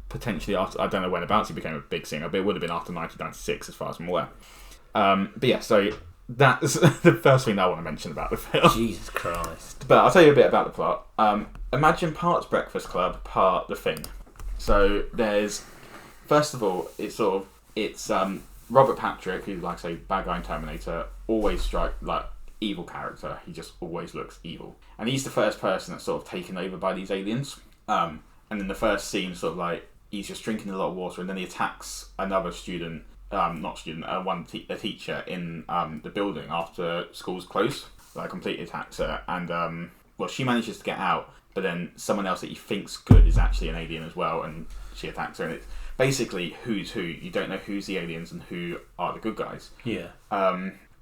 Potentially after, I don't know whenabouts he became a big singer, but it would have been after 1996 as far as I'm aware. But yeah, so that's the first thing that I want to mention about the film. Jesus Christ. But I'll tell you a bit about the plot. Imagine part Breakfast Club, part The Thing. So there's, first of all, it's Robert Patrick, who, like I say, bad guy in Terminator, always strike like evil character. He just always looks evil. And he's the first person that's sort of taken over by these aliens. And in the first scene, sort of like, he's just drinking a lot of water, and then he attacks another student, a teacher in the building after school's closed. Like, completely attacks her, and she manages to get out, but then someone else that he thinks good is actually an alien as well, and she attacks her, and it's basically who's who. You don't know who's the aliens and who are the good guys. Yeah.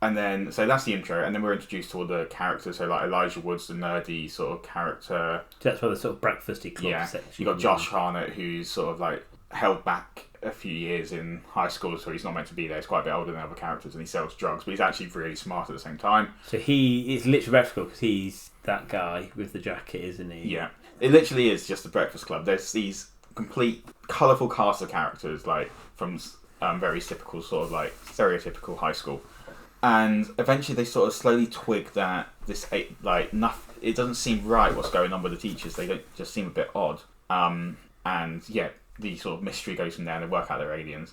And then, so that's the intro, and then we're introduced to all the characters. So, like, Elijah Wood's the nerdy sort of character. That's where the sort of breakfasty club section. You got Josh Hartnett, who's sort of like held back a few years in high school, so he's not meant to be there. He's quite a bit older than other characters, and he sells drugs, but he's actually really smart at the same time. So it's literally Breakfast Club because he's that guy with the jacket, isn't he? Yeah, it literally is just the Breakfast Club. There's these complete colourful cast of characters, like from very typical sort of like stereotypical high school. And eventually they sort of slowly twig that this, like, nothing, it doesn't seem right what's going on with the teachers. They don't just seem a bit odd. And yeah, the sort of mystery goes from there, and they work out they're aliens.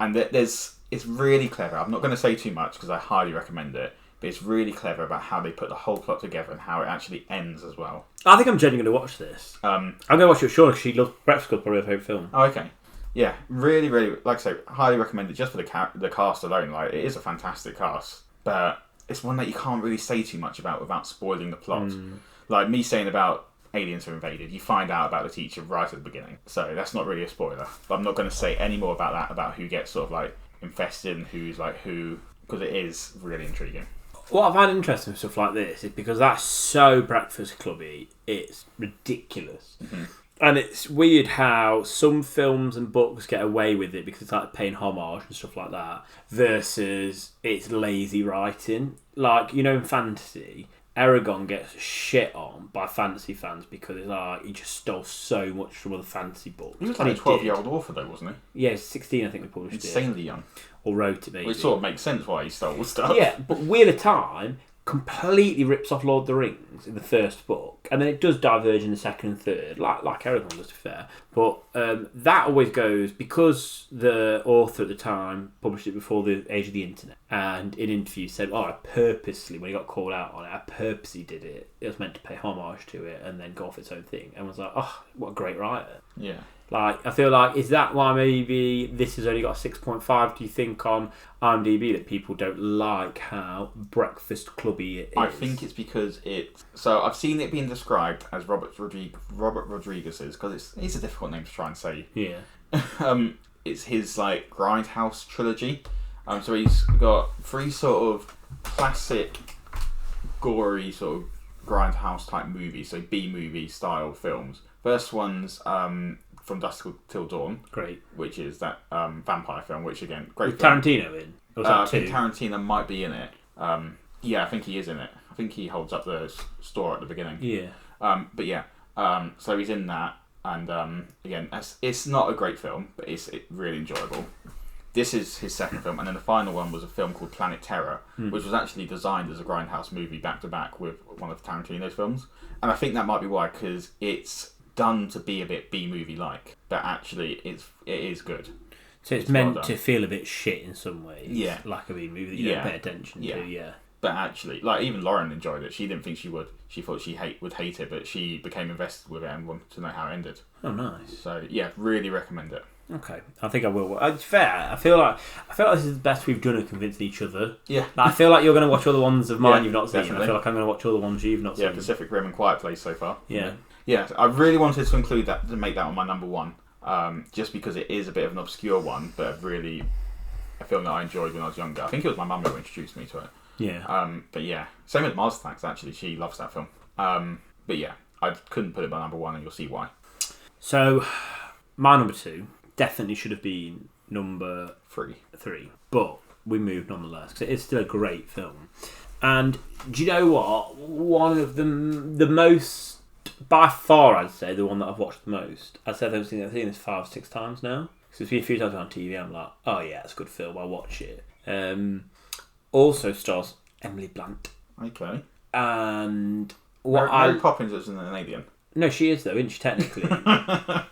And it's really clever. I'm not going to say too much because I highly recommend it, but it's really clever about how they put the whole plot together and how it actually ends as well. I think I'm genuinely going to watch this. I'm going to watch it with Sean because she loves Breakfast Club, probably her favourite film. Oh, okay. Yeah, really, really, like I say, highly recommend it just for the cast alone. Like, it is a fantastic cast, but it's one that you can't really say too much about without spoiling the plot. Like me saying about aliens have invaded, you find out about the teacher right at the beginning, so that's not really a spoiler. But I'm not going to say any more about that, about who gets sort of like infested and who's like who, because it is really intriguing. What I find interesting with stuff like this is because that's so Breakfast Clubby, it's ridiculous. Mm-hmm. And it's weird how some films and books get away with it because it's like paying homage and stuff like that, versus it's lazy writing. Like, you know, in fantasy, Aragon gets shit on by fantasy fans because it's like he just stole so much from other fantasy books. He was like a 12-year-old author though, wasn't he? Yeah, 16 I think we published Insanely young. Or wrote it maybe. Which sort of makes sense why he stole stuff. Yeah, but Wheel of Time completely rips off Lord of the Rings in the first book, and then it does diverge in the second and third, like Aragon does, to be fair. But that always goes because the author at the time published it before the age of the internet, and in interviews said, I purposely, when he got called out on it, I purposely did it. It was meant to pay homage to it and then go off its own thing. And was like, oh, what a great writer. Yeah. Like, I feel like, is that why maybe this has only got a 6.5, do you think, on IMDb, that people don't like how Breakfast Clubby it is? I think it's because So I've seen it being described as Robert Rodriguez's, because it's a difficult name to try and say. Yeah. It's his, like, Grindhouse trilogy. So he's got 3 sort of classic, gory, sort of Grindhouse type movies, so B-movie style films. First one's From Dusk Till Dawn. Great. Which is that vampire film, which, again, great With film. Tarantino in? Or was that I two? think Tarantino might be in it. Yeah, I think he is in it. I think he holds up the store at the beginning. Yeah. But yeah, so he's in that, and again, it's not a great film, but it's really enjoyable. This is his second film, and then the final one was a film called Planet Terror, which was actually designed as a Grindhouse movie back to back with one of Tarantino's films. And I think that might be why, because it's done to be a bit B-movie like, but actually it is good. So it's meant to feel a bit shit in some ways. Yeah. Like a B-movie that you don't pay attention to, yeah. But actually, like, even Lauren enjoyed it. She didn't think she would. She thought she would hate it, but she became invested with it and wanted to know how it ended. Oh, nice. So yeah, really recommend it. Okay, I think I will. It's fair. I feel like this is the best we've done at convincing each other. Yeah. Like, I feel like you're going to watch all the ones of mine you've not seen. Definitely. I feel like I'm going to watch all the ones you've not seen. Yeah, Pacific Rim and Quiet Place so far. Yeah. Yeah, I really wanted to include that, to make that on my number one, just because it is a bit of an obscure one, but a film that I enjoyed when I was younger. I think it was my mum who introduced me to it. Yeah. But yeah, same with Mars Attacks, actually. She loves that film. But yeah, I couldn't put it by number one, and you'll see why. So, my number 2 definitely should have been number 3. But we moved nonetheless, because it is still a great film. And do you know what? One of the most, by far, I'd say, the one that I've watched the most. I'd say I've seen this 5 or 6 times now. Because it's been a few times on TV, I'm like, oh yeah, it's a good film, I'll watch it. Also stars Emily Blunt. Okay. And Mary Poppins isn't an alien. No, she is though, isn't she, technically?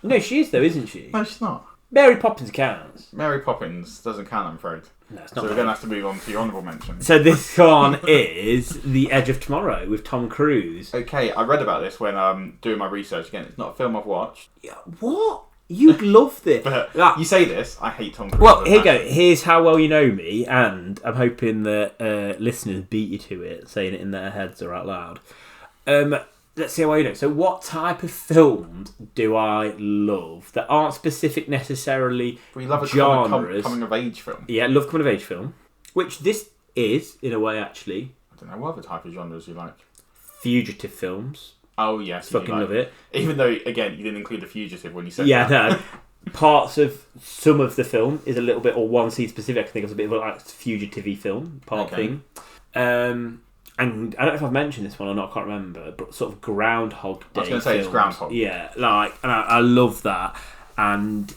No, she is though, isn't she? No, she's not. Mary Poppins counts. Mary Poppins doesn't count, I'm afraid. No, it's not. So we're going to have to move on to your honourable mention. So this one is The Edge of Tomorrow with Tom Cruise. Okay, I read about this when doing my research. Again, it's not a film I've watched. Yeah, what? You'd love this. But you say this, I hate Tom Cruise. Well, here you go. Here's how well you know me, and I'm hoping that listeners beat you to it, saying it in their heads or out loud. Let's see how well you know. So what type of films do I love that aren't specific necessarily we love a genres? coming of age film. Yeah, love coming of age film, which this is, in a way, actually. I don't know, what other type of genres you like? Fugitive films. Oh, yes. Fucking love it. Even though, again, you didn't include The Fugitive when you said that. Yeah, no. Parts of some of the film is a little bit, or one scene specific, I think it's a bit of a like fugitive-y film thing. And I don't know if I've mentioned this one or not, I can't remember, but sort of Groundhog Day. I was going to say it's Groundhog. Yeah, like, and I love that. And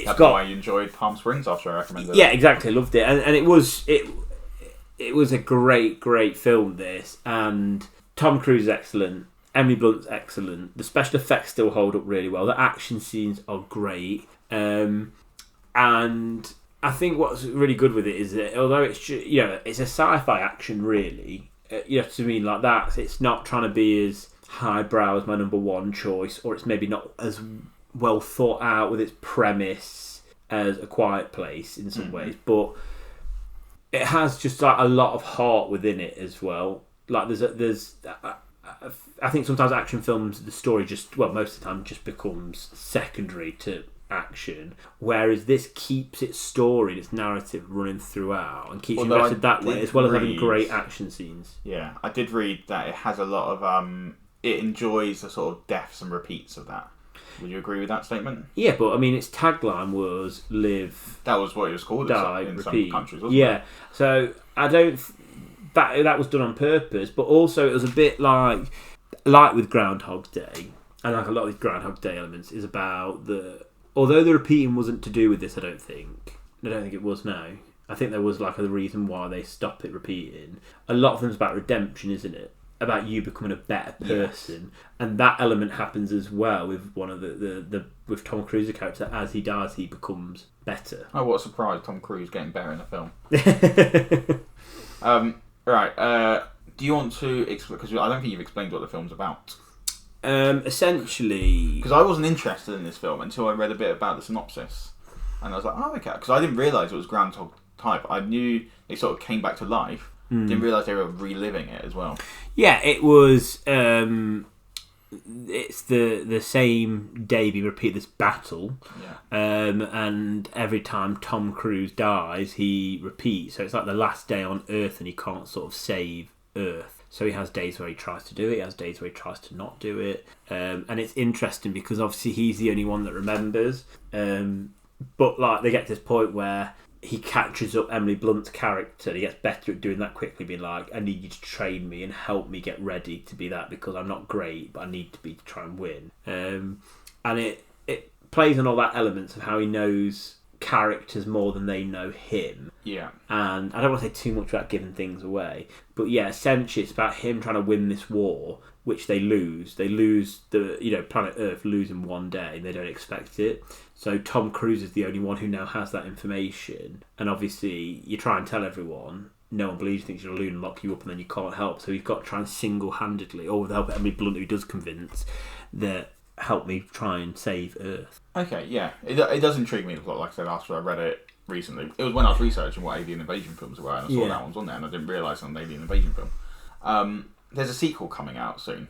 that's why you enjoyed Palm Springs after I recommended it. Yeah, exactly. I loved it. And it was a great film, this. And Tom Cruise is excellent. Emily Blunt's excellent. The special effects still hold up really well. The action scenes are great. And I think what's really good with it is that although it's it's a sci-fi action really, to me like that, it's not trying to be as highbrow as my number one choice, or it's maybe not as well thought out with its premise as A Quiet Place in some ways, but it has just like a lot of heart within it as well. Like there's I think sometimes action films, the story most of the time just becomes secondary to action, whereas this keeps its story and its narrative running throughout and keeps you invested that way, as well as having great action scenes. Yeah, I did read that it has a lot of it enjoys the sort of deaths and repeats of that. Would you agree with that statement? Yeah, but I mean, its tagline was "Live." That was what it was called Die, in repeat. some countries, wasn't it? So I don't. That was done on purpose, but also it was a bit like with Groundhog Day, and like a lot of these Groundhog Day elements is about although the repeating wasn't to do with this, I don't think it was. No, I think there was like a reason why they stopped it repeating. A lot of them's about redemption, isn't it? About you becoming a better person, and that element happens as well with one of the with Tom Cruise's character. As he dies, he becomes better. Oh, what a surprise! Tom Cruise getting better in the film. Right. Do you want to explain? Because I don't think you've explained what the film's about. Essentially, Because I wasn't interested in this film until I read a bit about the synopsis, and I was like, oh, okay. Because I didn't realise it was Groundhog type. I knew they sort of came back to life. Didn't realise they were reliving it as well. yeah, it was. It's the same day we repeat this battle, and every time Tom Cruise dies, he repeats. So it's like the last day on Earth, and he can't sort of save Earth. So he has days where he tries to do it, he has days where he tries to not do it, and it's interesting because obviously he's the only one that remembers. But like they get to this point where he catches up Emily Blunt's character. He gets better at doing that quickly, being like, I need you to train me and help me get ready to be that because I'm not great, but I need to be to try and win. And it plays on all that elements of how he knows characters more than they know him. Yeah. And I don't want to say too much about giving things away, but yeah, essentially it's about him trying to win this war, which they lose. They lose planet Earth lose in one day, and they don't expect it. So Tom Cruise is the only one who now has that information, and obviously you try and tell everyone, no one believes you, thinks you're a loon and lock you up, and then you can't help. So he's got to try and single-handedly, or with the help of Emily Blunt, who does convince, that help me try and save Earth. Okay, yeah. It does intrigue me a lot, like I said, after I read it recently. It was when I was researching what alien invasion films were, and I saw that one's on there, and I didn't realise it was an alien invasion film. There's a sequel coming out soon.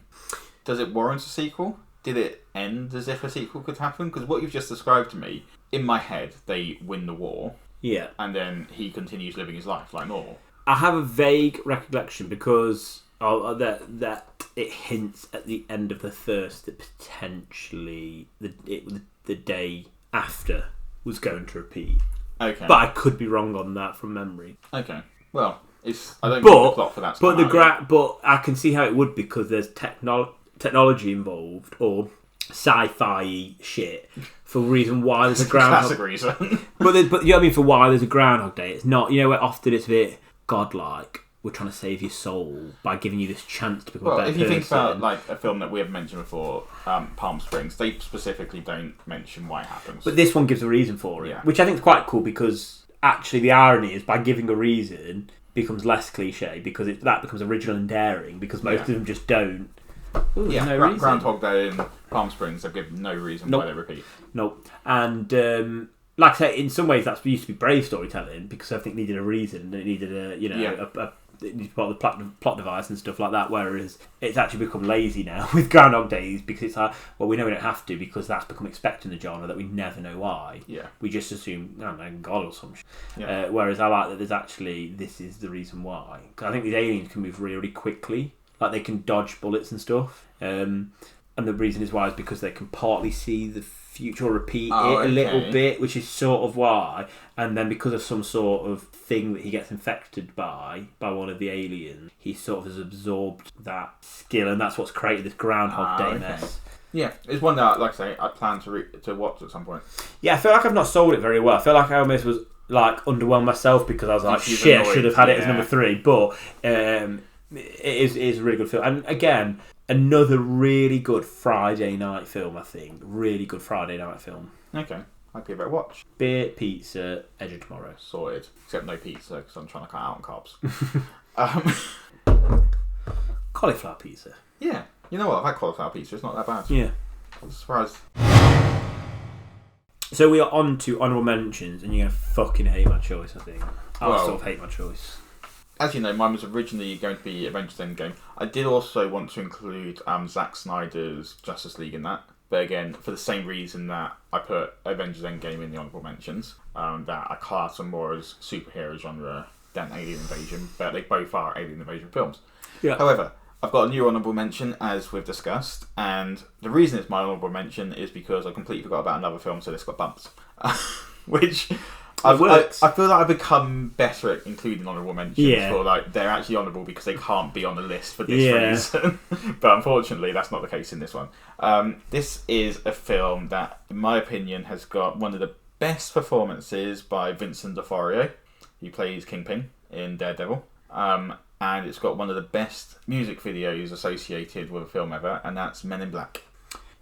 Does it warrant a sequel? Did it end as if a sequel could happen? Because what you've just described to me, in my head, they win the war. Yeah. And then he continues living his life like normal. I have a vague recollection because that it hints at the end of the first that potentially the day after was going to repeat. Okay. But I could be wrong on that from memory. Okay. Well, I don't know the plot for that. But I can see how it would because there's technology involved or sci-fi shit for reason why there's a groundhog. Classic reason. but you know what I mean, for why there's a Groundhog Day. It's not, you know, where often it's a bit godlike. We're trying to save your soul by giving you this chance to become a better person. Well, if you think about like a film that we have mentioned before, Palm Springs, they specifically don't mention why it happens. But this one gives a reason for it, which I think is quite cool because actually the irony is by giving a reason becomes less cliche because that becomes original and daring because most of them just don't. Ooh, yeah, no reason. Groundhog Day in Palm Springs, they've given no reason why they repeat. Nope. And like I say, in some ways that used to be brave storytelling because I think it needed a reason and it needed it needs part of the plot device and stuff like that, whereas it's actually become lazy now with Groundhog Days because it's like, well, we know we don't have to because that's become expected in the genre that we never know why. Yeah. We just assume, I don't know, God or some shit. Yeah. Whereas I like that there's actually, this is the reason why. Because I think these aliens can move really, really quickly. Like they can dodge bullets and stuff. And the reason is why is because they can partly see the future or repeat it a little bit, which is sort of why. And then because of some sort of thing that he gets infected by one of the aliens, he sort of has absorbed that skill, and that's what's created this Groundhog Day mess. Yeah, it's one that, like I say, I plan to watch at some point. Yeah, I feel like I've not sold it very well. I feel like I almost was like underwhelmed myself because I was like, shit, I should have had it as number 3. But it is a really good film. And again, another really good Friday night film, I think. Really good Friday night film. Okay. I'll give it a watch. Beer, pizza, Edge of Tomorrow. Sorted. Except no pizza, because I'm trying to cut out on carbs. Cauliflower pizza. Yeah. You know what? I've had cauliflower pizza. It's not that bad. Yeah. I'm surprised. So we are on to honourable mentions, and you're going to fucking hate my choice, I think. I sort of hate my choice. As you know, mine was originally going to be Avengers Endgame. I did also want to include Zack Snyder's Justice League in that. But again, for the same reason that I put Avengers Endgame in the honourable mentions, that I class them more as superhero genre than Alien Invasion, but they both are Alien Invasion films. Yeah. However, I've got a new honourable mention, as we've discussed, and the reason it's my honourable mention is because I completely forgot about another film, so this got bumped. Which... I feel like I've become better at including honourable mentions for like they're actually honourable because they can't be on the list for this reason. But unfortunately, that's not the case in this one. This is a film that, in my opinion, has got one of the best performances by Vincent D'Onofrio. He plays Kingpin in Daredevil. And it's got one of the best music videos associated with a film ever, and that's Men in Black.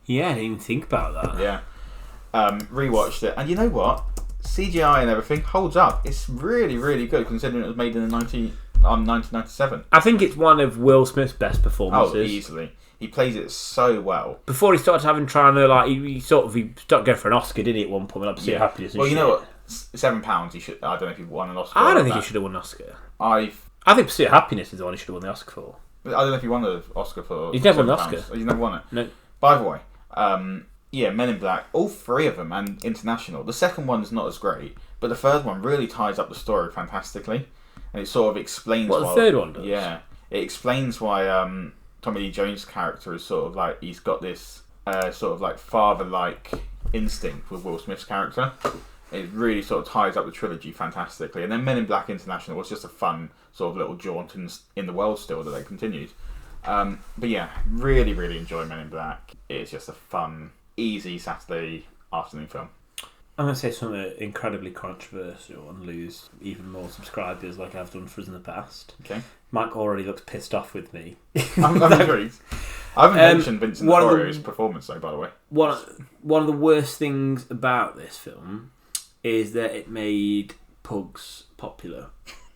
Yeah, I didn't even think about that. Yeah. Rewatched it, and you know what? CGI and everything holds up. It's really, really good considering it was made in 1997. I think it's one of Will Smith's best performances. Oh, easily. He plays it so well. Before he started trying to like, he started going for an Oscar, didn't he? At one point, like Pursuit of Happiness. And well, you know what? £7. He should. I don't know if he won an Oscar. I don't think he should have won an Oscar. I think Pursuit of Happiness is the one he should have won the Oscar for. I don't know if he won the Oscar for. He's never won the Oscar. He's never won it. No. By the way, Men in Black, all three of them, and International. The second one is not as great, but the third one really ties up the story fantastically, and it sort of explains what the third one does. Yeah, it explains why Tommy Lee Jones' character is sort of like he's got this sort of like father-like instinct with Will Smith's character. It really sort of ties up the trilogy fantastically. And then Men in Black International was just a fun sort of little jaunt in the world still that they continued. But yeah, really, really enjoy Men in Black. It's just a fun, easy Saturday afternoon film. I'm going to say something incredibly controversial and lose even more subscribers like I've done for us in the past. Okay. Mike already looks pissed off with me. I'm intrigued. I haven't mentioned Vincent D'Onofrio's performance though, by the way. One of the worst things about this film is that it made pugs popular.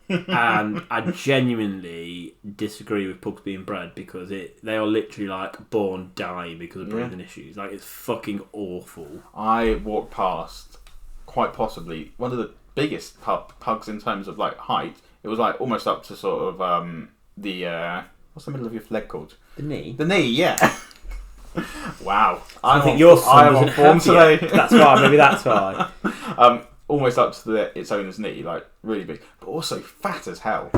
And I genuinely disagree with pugs being bred because they are literally like born dying because of breathing issues. Like, it's fucking awful. I walked past quite possibly one of the biggest pugs in terms of like height. It was like almost up to sort of the what's the middle of your leg called? The knee. The knee, yeah. Wow. I think your son doesn't have today. That's why. Maybe that's why. Almost up to its owner's knee, like really big, but also fat as hell.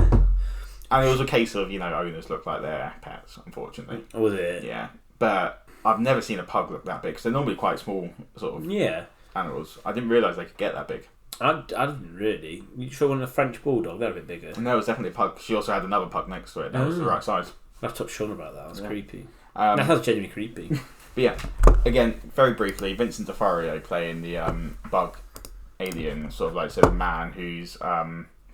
And it was a case of, owners look like their pets, unfortunately. Was it? Yeah. But I've never seen a pug look that big, because they're normally quite small sort of animals. I didn't realise they could get that big. I didn't really. You sure one of a French bulldog? They're a bit bigger. No, it was definitely a pug. She also had another pug next to it. That was the right size. I've talked to Sean about that. That's creepy. That sounds genuinely creepy. But yeah, again, very briefly, Vincent D'Onofrio playing the bug alien, sort of like the man who's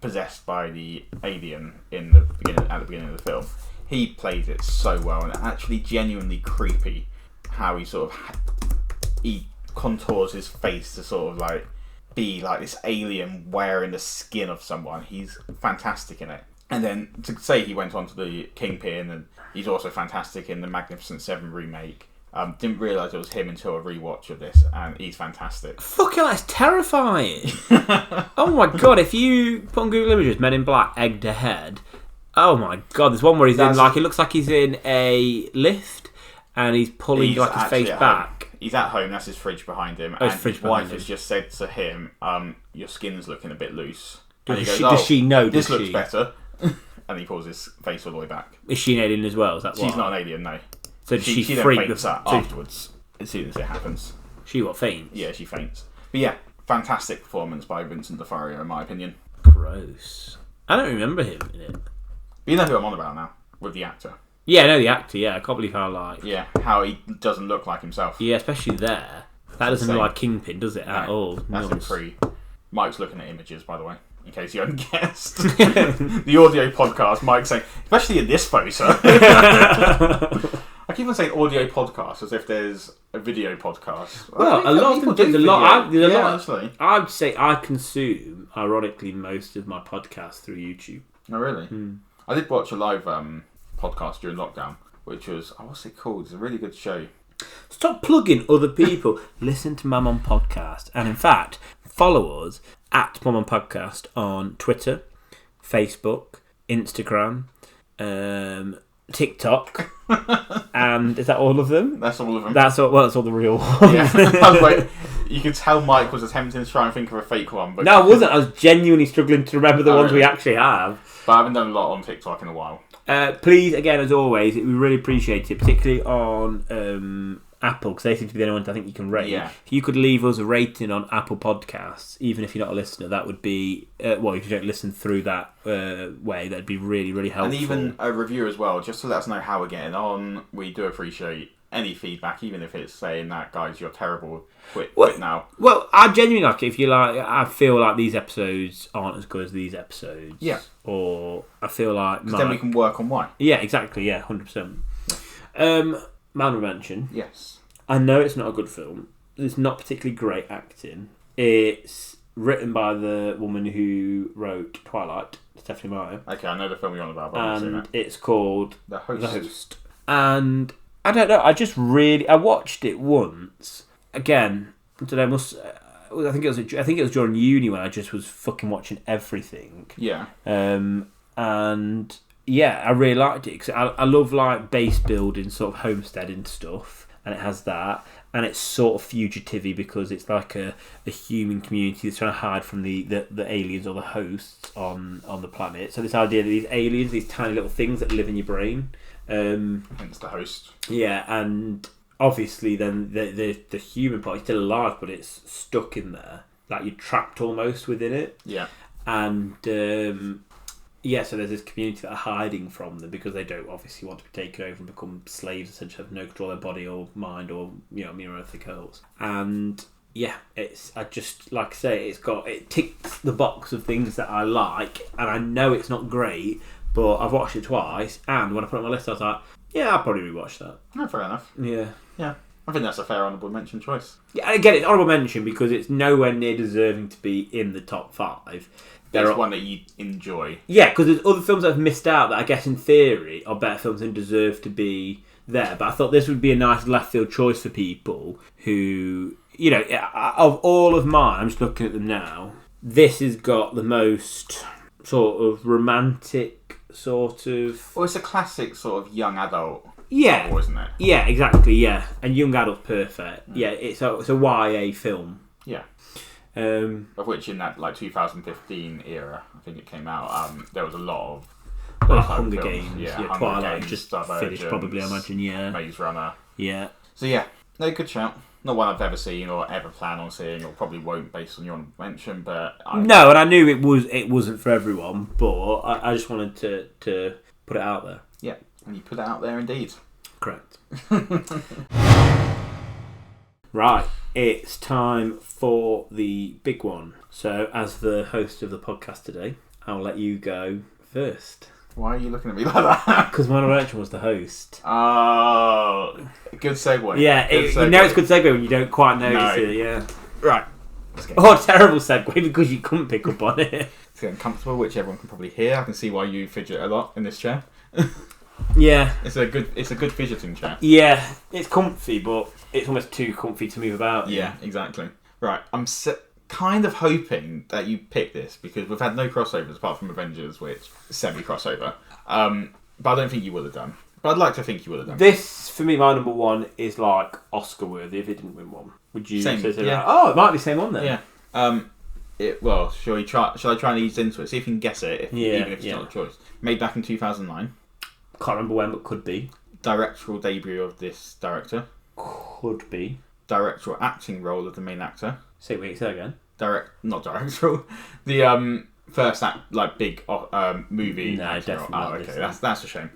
possessed by the alien at the beginning of the film. He plays it so well, and actually genuinely creepy how he sort of he contours his face to sort of like be like this alien wearing the skin of someone. He's fantastic in it. And then to say he went on to the Kingpin, and he's also fantastic in the Magnificent Seven remake. Didn't realise it was him until a rewatch of this, and he's fantastic. Fucking that's terrifying. Oh my god, if you put on Google Images Men in Black egged ahead, oh my god, there's one where he's in like, it looks like he's in a lift and he's pulling like his face back. Home. He's at home, that's his fridge behind him, and his wife has just said to him, your skin's looking a bit loose. And he goes, does she know? This looks better. And he pulls his face all the way back. Is she an alien as well? Is that She's not an alien, no. So she then faints afterwards, as soon as it happens. She faints? Yeah, she faints. But yeah, fantastic performance by Vincent D'Onofrio, in my opinion. Gross. I don't remember him in it. But you know who I'm on about now, with the actor. Yeah, I know the actor, yeah. I can't believe how he doesn't look like himself. Yeah, especially there. That doesn't look like Kingpin, does it, at all? That's a free. Mike's looking at images, by the way, in case you hadn't guessed. The audio podcast, Mike's saying, especially in this photo. I keep on saying audio podcast as if there's a video podcast. Well, a lot of them do. There's a lot. Actually. I'd say I consume, ironically, most of my podcasts through YouTube. Oh, really? I did watch a live podcast during lockdown, which was, what's it called? It's a really good show. Stop plugging other people. Listen to Mum on Podcast. And in fact, follow us at Mum on Podcast on Twitter, Facebook, Instagram, TikTok. And is that all of them? That's all of them. That's all the real ones. Yeah. I was like, you could tell Mike was attempting to try and think of a fake one. But no, I wasn't. I was genuinely struggling to remember the ones we actually have. But I haven't done a lot on TikTok in a while. Please, again, as always, we really appreciate it, particularly on Apple, because they seem to be the only ones I think you can rate. Yeah. If you could leave us a rating on Apple Podcasts, even if you're not a listener, that would be, if you don't listen through that way, that'd be really, really helpful. And even a review as well, just to let us know how we're getting on. We do appreciate any feedback, even if it's saying that, guys, you're terrible, quit now. Well, I genuinely like it. If you like, I feel like these episodes aren't as good as these episodes. Yeah. Or I feel like... Because then we can work on why. Yeah, exactly, yeah, 100%. Man mention. Yes. I know it's not a good film. It's not particularly great acting. It's written by the woman who wrote Twilight, Stephanie Meyer. Okay, I know the film you're on about, but I haven't seen it. And it's called The Host. And I don't know. I watched it once. Again, I don't know. I think it was during uni when I just was fucking watching everything. Yeah. And yeah, I really liked it because I love like base building, sort of homesteading stuff, and it has that, and it's sort of fugitive-y because it's like a human community that's trying to hide from the aliens or the hosts on the planet. So this idea that these aliens, these tiny little things that live in your brain, hence the host. Yeah, and obviously then the human part is still alive, but it's stuck in there, like you're trapped almost within it. Yeah. And so there's this community that are hiding from them because they don't obviously want to be taken over and become slaves, essentially have no control of their body or mind or mere anything else. And yeah, I just like I say, it ticks the box of things that I like, and I know it's not great, but I've watched it twice, and when I put it on my list I was like, yeah, I'll probably rewatch that. No, fair enough. Yeah. I think that's a fair honourable mention choice. Yeah, again, it's honourable mention because it's nowhere near deserving to be in the top 5. There's one that you enjoy. Yeah, because there's other films that have missed out that I guess in theory are better films and deserve to be there. But I thought this would be a nice left field choice for people who, of all of mine, I'm just looking at them now, this has got the most sort of romantic sort of... Well, it's a classic sort of young adult novel, isn't it? Yeah, exactly, yeah. And young adult perfect. Yeah, it's a YA film. Yeah. Of which in that 2015 era, I think it came out, there was a lot of Hunger films. Games, Hunger Twilight Games, just Divergent, finished probably, I imagine, yeah. Maze Runner. Yeah. So yeah, no, good shout. Not one I've ever seen or ever plan on seeing, or probably won't based on your mention, but... No, and I knew it wasn't for everyone, but I just wanted to put it out there. Yeah, and you put it out there indeed. Correct. Right, it's time for the big one. So, as the host of the podcast today, I'll let you go first. Why are you looking at me like that? Because my mention was the host. Oh, good segue. Yeah, it's good segue when you don't quite notice it, yeah. Right. Terrible segue because you couldn't pick up on it. It's getting comfortable, which everyone can probably hear. I can see why you fidget a lot in this chair. Yeah. It's a good fidgeting chair. Yeah, it's comfy, but it's almost too comfy to move about. Yeah, exactly. Right, I'm kind of hoping that you pick this because we've had no crossovers apart from Avengers, which is semi-crossover. But I don't think you would have done. But I'd like to think you would have done. This, for me, my number one is like Oscar-worthy if it didn't win one. Would you say yeah. that? Oh, it might be the same one then. Yeah. Shall I try and ease into it? See if you can guess it, even if it's not a choice. Made back in 2009. Can't remember when, but could be. Directorial debut of this director. Could be. Directorial acting role of the main actor. Say again. Not directorial. The first big movie. No, definitely not. Okay, that's a shame.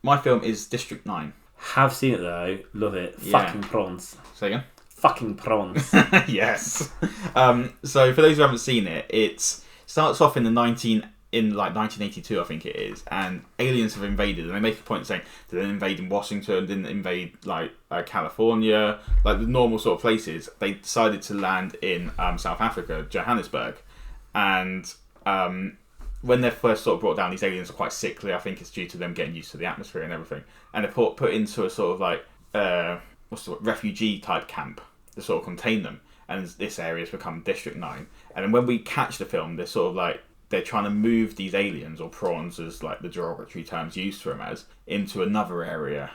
My film is District 9. Have seen it though. Love it. Yeah. Fucking prawns. Say again. Fucking prawns. Yes. So for those who haven't seen it, it starts off in 1982, I think it is, and aliens have invaded, and they make a point saying they didn't invade in Washington, didn't invade California, like the normal sort of places. They decided to land in South Africa, Johannesburg, and when they're first sort of brought down, these aliens are quite sickly. I think it's due to them getting used to the atmosphere and everything, and they're put into a sort of refugee type camp to sort of contain them, and this area has become District 9. And then when we catch the film, they're sort of they're trying to move these aliens, or prawns as the derogatory terms used for them as, into another area,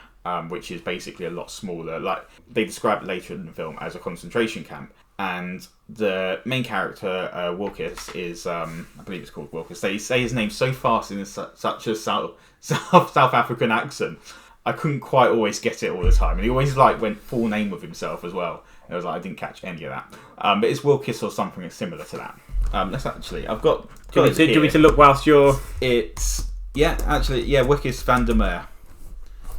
which is basically a lot smaller. They describe it later in the film as a concentration camp. And the main character, Wilkes, is, I believe it's called Wilkes. They say his name so fast in such a South African accent. I couldn't quite always get it all the time. And he always went full name with himself as well. And I was I didn't catch any of that. But it's Wilkes or something similar to that. That's actually, I've got... Do you want me to look whilst you're... It's... Wilkes van der Meer.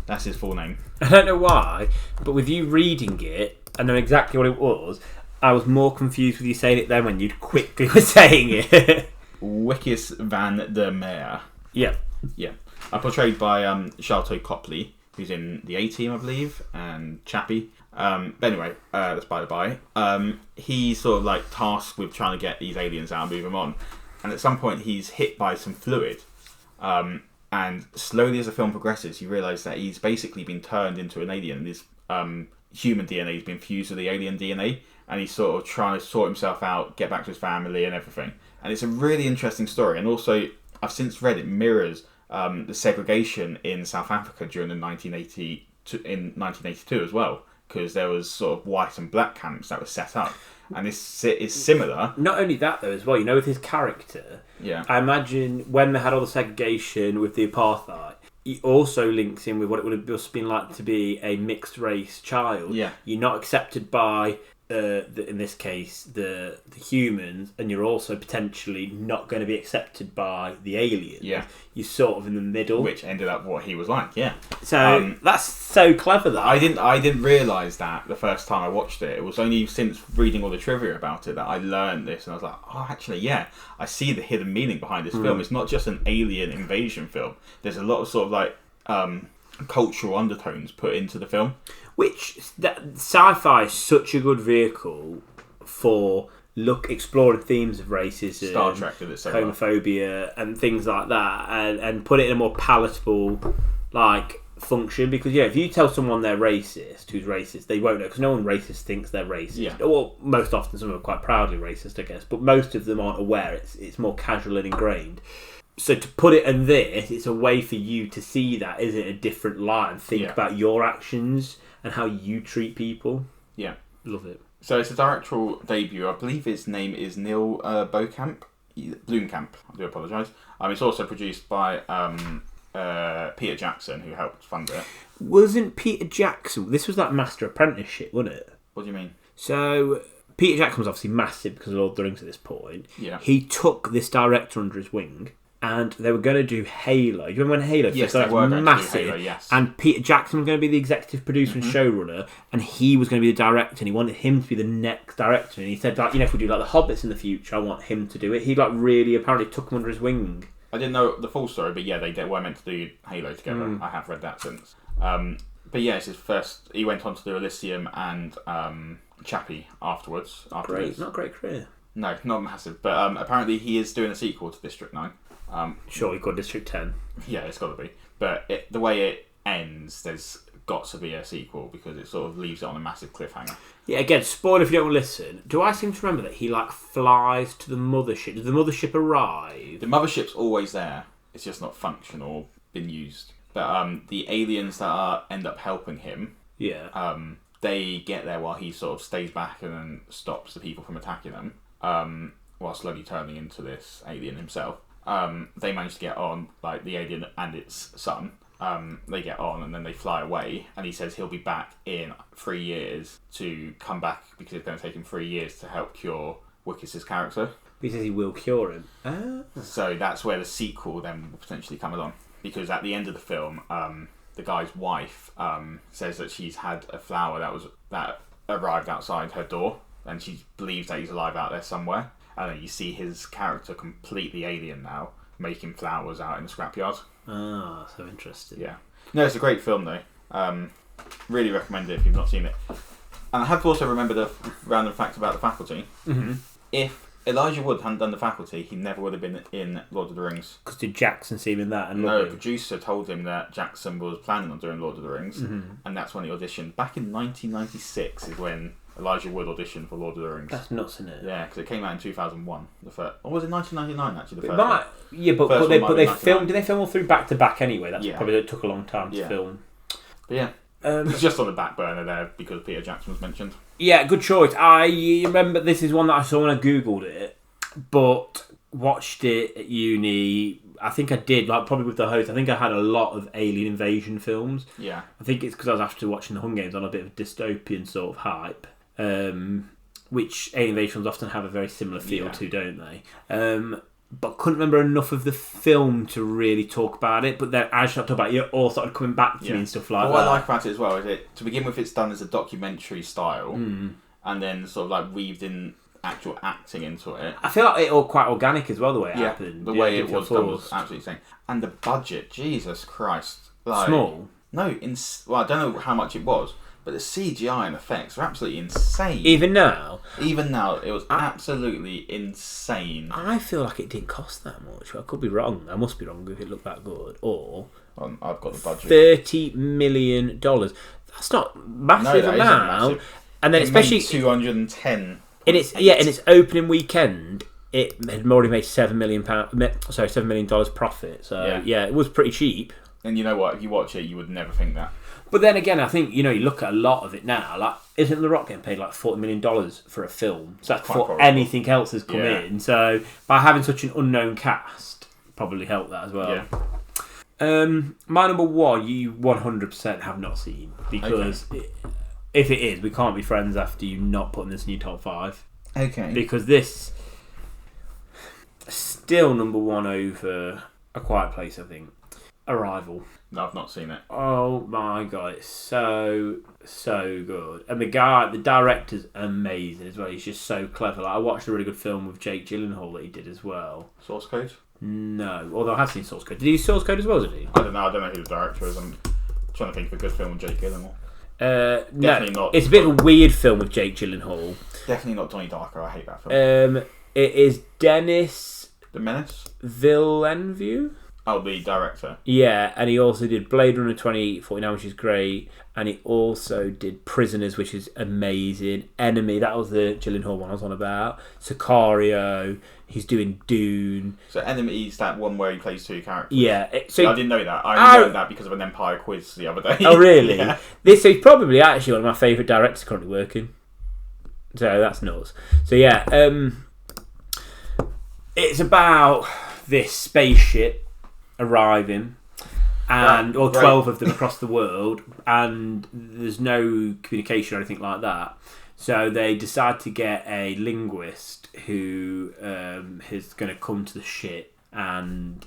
That's his full name. I don't know why, but with you reading it, I know exactly what it was. I was more confused with you saying it then when you quickly were saying it. Wilkes van der Meer. Yeah. Yeah. Portrayed by Sharlto Copley, who's in the A-Team, I believe, and Chappie. But anyway, that's by the by. He's sort of tasked with trying to get these aliens out and move them on. And at some point he's hit by some fluid. And slowly as the film progresses, you realise that he's basically been turned into an alien. His human DNA has been fused with the alien DNA, and he's sort of trying to sort himself out, get back to his family and everything. And it's a really interesting story. And also, I've since read it mirrors the segregation in South Africa during the 1982 as well, because there was sort of white and black camps that were set up. And this is similar. Not only that, though, as well, you know, with his character, I imagine when they had all the segregation with the apartheid, he also links in with what it would have just been like to be a mixed race child. Yeah. You're not accepted by, in this case, the humans, and you're also potentially not going to be accepted by the aliens. Yeah. You're sort of in the middle. Which ended up what he was like, yeah. So that's so clever, that. I didn't realise that the first time I watched it. It was only since reading all the trivia about it that I learned this, and I was like, oh, actually, yeah, I see the hidden meaning behind this film. It's not just an alien invasion film. There's a lot of sort of like cultural undertones put into the film. Which sci-fi is such a good vehicle for exploring themes of racism, Star Trek did it so well. homophobia, and things like that, and put it in a more palatable function. Because if you tell someone they're racist, who's racist, they won't know, because no one racist thinks they're racist. Yeah. Well, most often some of them are quite proudly racist, I guess, but most of them aren't aware. It's more casual and ingrained. So to put it in this, it's a way for you to see that, isn't it, a different light, and think about your actions and how you treat people. Yeah. Love it. So it's a directorial debut. I believe his name is Neil Blomkamp. I do apologise. It's also produced by Peter Jackson, who helped fund it. Wasn't Peter Jackson... This was that Master Apprenticeship, wasn't it? What do you mean? So Peter Jackson was obviously massive because of Lord of the Rings at this point. Yeah. He took this director under his wing, and they were going to do Halo. Do you remember when Halo? Yes, they were going to do Halo, yes. And Peter Jackson was going to be the executive producer and showrunner, and he was going to be the director, and he wanted him to be the next director. And he said, if we do the Hobbits in the future, I want him to do it. He really apparently took him under his wing. I didn't know the full story, but yeah, they were meant to do Halo together. I have read that since. But yeah, it's his first... He went on to do Elysium and Chappie afterwards. Great, not a great career. No, not massive. But apparently he is doing a sequel to District 9. Surely called District 10. Yeah, it's got to be. But the way it ends, there's got to be a sequel, because it sort of leaves it on a massive cliffhanger. Yeah, again, spoiler if you don't want to listen. Do I seem to remember that he flies to the mothership? Does the mothership arrive? The mothership's always there. It's just not functional or been used. But the aliens that end up helping him, they get there while he sort of stays back and then stops the people from attacking them, while slowly turning into this alien himself. They manage to get on, the alien and its son. They get on and then they fly away, and he says he'll be back in 3 years to come back, because it's going to take him 3 years to help cure Wickes' character. He says he will cure him. Ah. So that's where the sequel then will potentially come along, because at the end of the film, the guy's wife says that she's had a flower that arrived outside her door, and she believes that he's alive out there somewhere. And then you see his character completely alien now, making flowers out in the scrapyard. Ah, so interesting. Yeah. No, it's a great film though. Really recommend it if you've not seen it. And I have also remembered a random fact about The Faculty. Mm-hmm. If Elijah Wood hadn't done The Faculty, he never would have been in Lord of the Rings. Because did Jackson see him in that? And no, the producer told him that Jackson was planning on doing Lord of the Rings, mm-hmm. and that's when he auditioned. Back in 1996 is when Elijah Wood auditioned for Lord of the Rings. That's nuts, isn't it? Yeah, because it came out in 2001. The first, or was it 1999 actually? The It first might, one? yeah, but First they one might be filmed. 99. Did they film all through back to back anyway? That's Yeah. probably it took a long time to Yeah. film. But yeah, it's just on the back burner there because Peter Jackson was mentioned. Yeah, good choice. I remember this is one that I saw when I googled it, but watched it at uni. I think I did, probably with the host. I think I had a lot of alien invasion films. Yeah. I think it's because I was after watching the Hunger Games on a bit of dystopian sort of hype, which alien invasion films often have a very similar feel to, don't they? But couldn't remember enough of the film to really talk about it. But then as I talked about it, it all started coming back to me and stuff like that. What I like about it as well is to begin with, it's done as a documentary style, and then sort of weaved in actual acting into it. I feel like it all quite organic as well, the way it happened. The way it was done was absolutely insane. And the budget, Jesus Christ. Small? No, I don't know how much it was, But the CGI and effects are absolutely insane. Even now, it was absolutely insane. I feel like it didn't cost that much. I could be wrong. I must be wrong if it looked that good. Or I've got the budget. $30 million. That's not massive amount. Massive. And then it especially made 210. in its opening weekend, it had already made £7 million profit. So yeah, it was pretty cheap. And you know what? If you watch it, you would never think that. But then again, I think, you look at a lot of it now, like, isn't The Rock getting paid like $40 million for a film? So that's before anything else has come in. So by having such an unknown cast, probably helped that as well. Yeah. My number one, you 100% have not seen, because if it is, we can't be friends after you not putting this in your top 5. Okay. Because this still number one over A Quiet Place, I think. Arrival. No, I've not seen it. Oh my god, it's so good. And the director's amazing as well. He's just so clever. Like, I watched a really good film with Jake Gyllenhaal that he did as well. Source Code? No, although I have seen Source Code. Did he do Source Code as well, did he? I don't know who the director is. I'm trying to think of a good film with Jake Gyllenhaal. Definitely not. It's a bit of a weird film with Jake Gyllenhaal. Definitely not Donnie Darko. I hate that film. It is Denis The Menace? Villeneuve? Oh, the director. Yeah, and he also did Blade Runner 2049, which is great. And he also did Prisoners, which is amazing. Enemy, that was the Gyllenhaal one I was on about. Sicario, he's doing Dune. So Enemy is that one where he plays 2 characters? Yeah. I didn't know that. I learned that because of an Empire quiz the other day. Oh, really? Yeah. This is probably actually one of my favourite directors currently working. So that's nuts. So yeah, it's about this spaceship arriving, and or 12 of them across the world, and there's no communication or anything like that. So they decide to get a linguist who is going to come to the ship and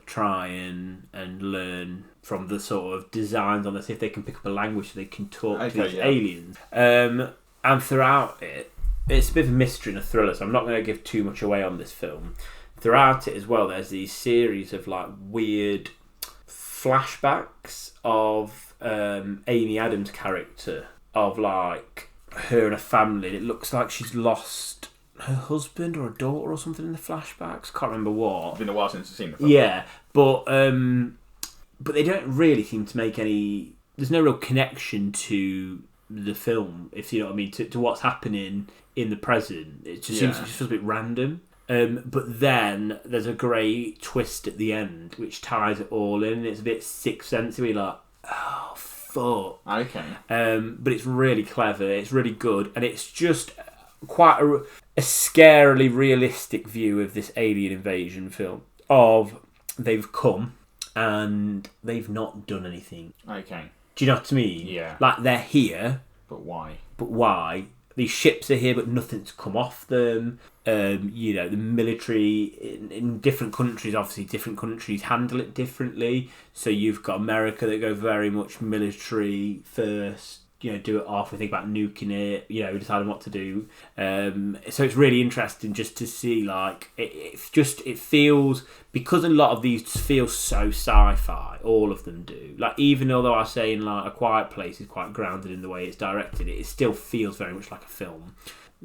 try and learn from the sort of designs on this, if they can pick up a language so they can talk to these aliens. And throughout it, it's a bit of a mystery and a thriller, so I'm not going to give too much away on this film. Throughout it as well, there's these series of like weird flashbacks of Amy Adams' character, of like her and a family, and it looks like she's lost her husband or a daughter or something in the flashbacks. Can't remember what. It's been a while since I've seen the film. Yeah, but they don't really seem to make any. There's no real connection to the film, if you know what I mean, to what's happening in the present. It just seems a bit random. But then there's a great twist at the end which ties it all in. It's a bit Sixth Sense, you're like, oh fuck. Okay. But it's really clever. It's really good, and it's just quite a scarily realistic view of this alien invasion film. Of they've come and they've not done anything. Okay. Do you know what I mean? Yeah. Like, they're here. But why? But why? These ships are here, but nothing's come off them. The military in different countries, obviously different countries handle it differently. So you've got America that go very much military first, do it off. We think about nuking it, deciding what to do. So it's really interesting just to see, like, it feels, because a lot of these feel so sci-fi, all of them do. Like, even although I say in like A Quiet Place is quite grounded in the way it's directed, it still feels very much like a film.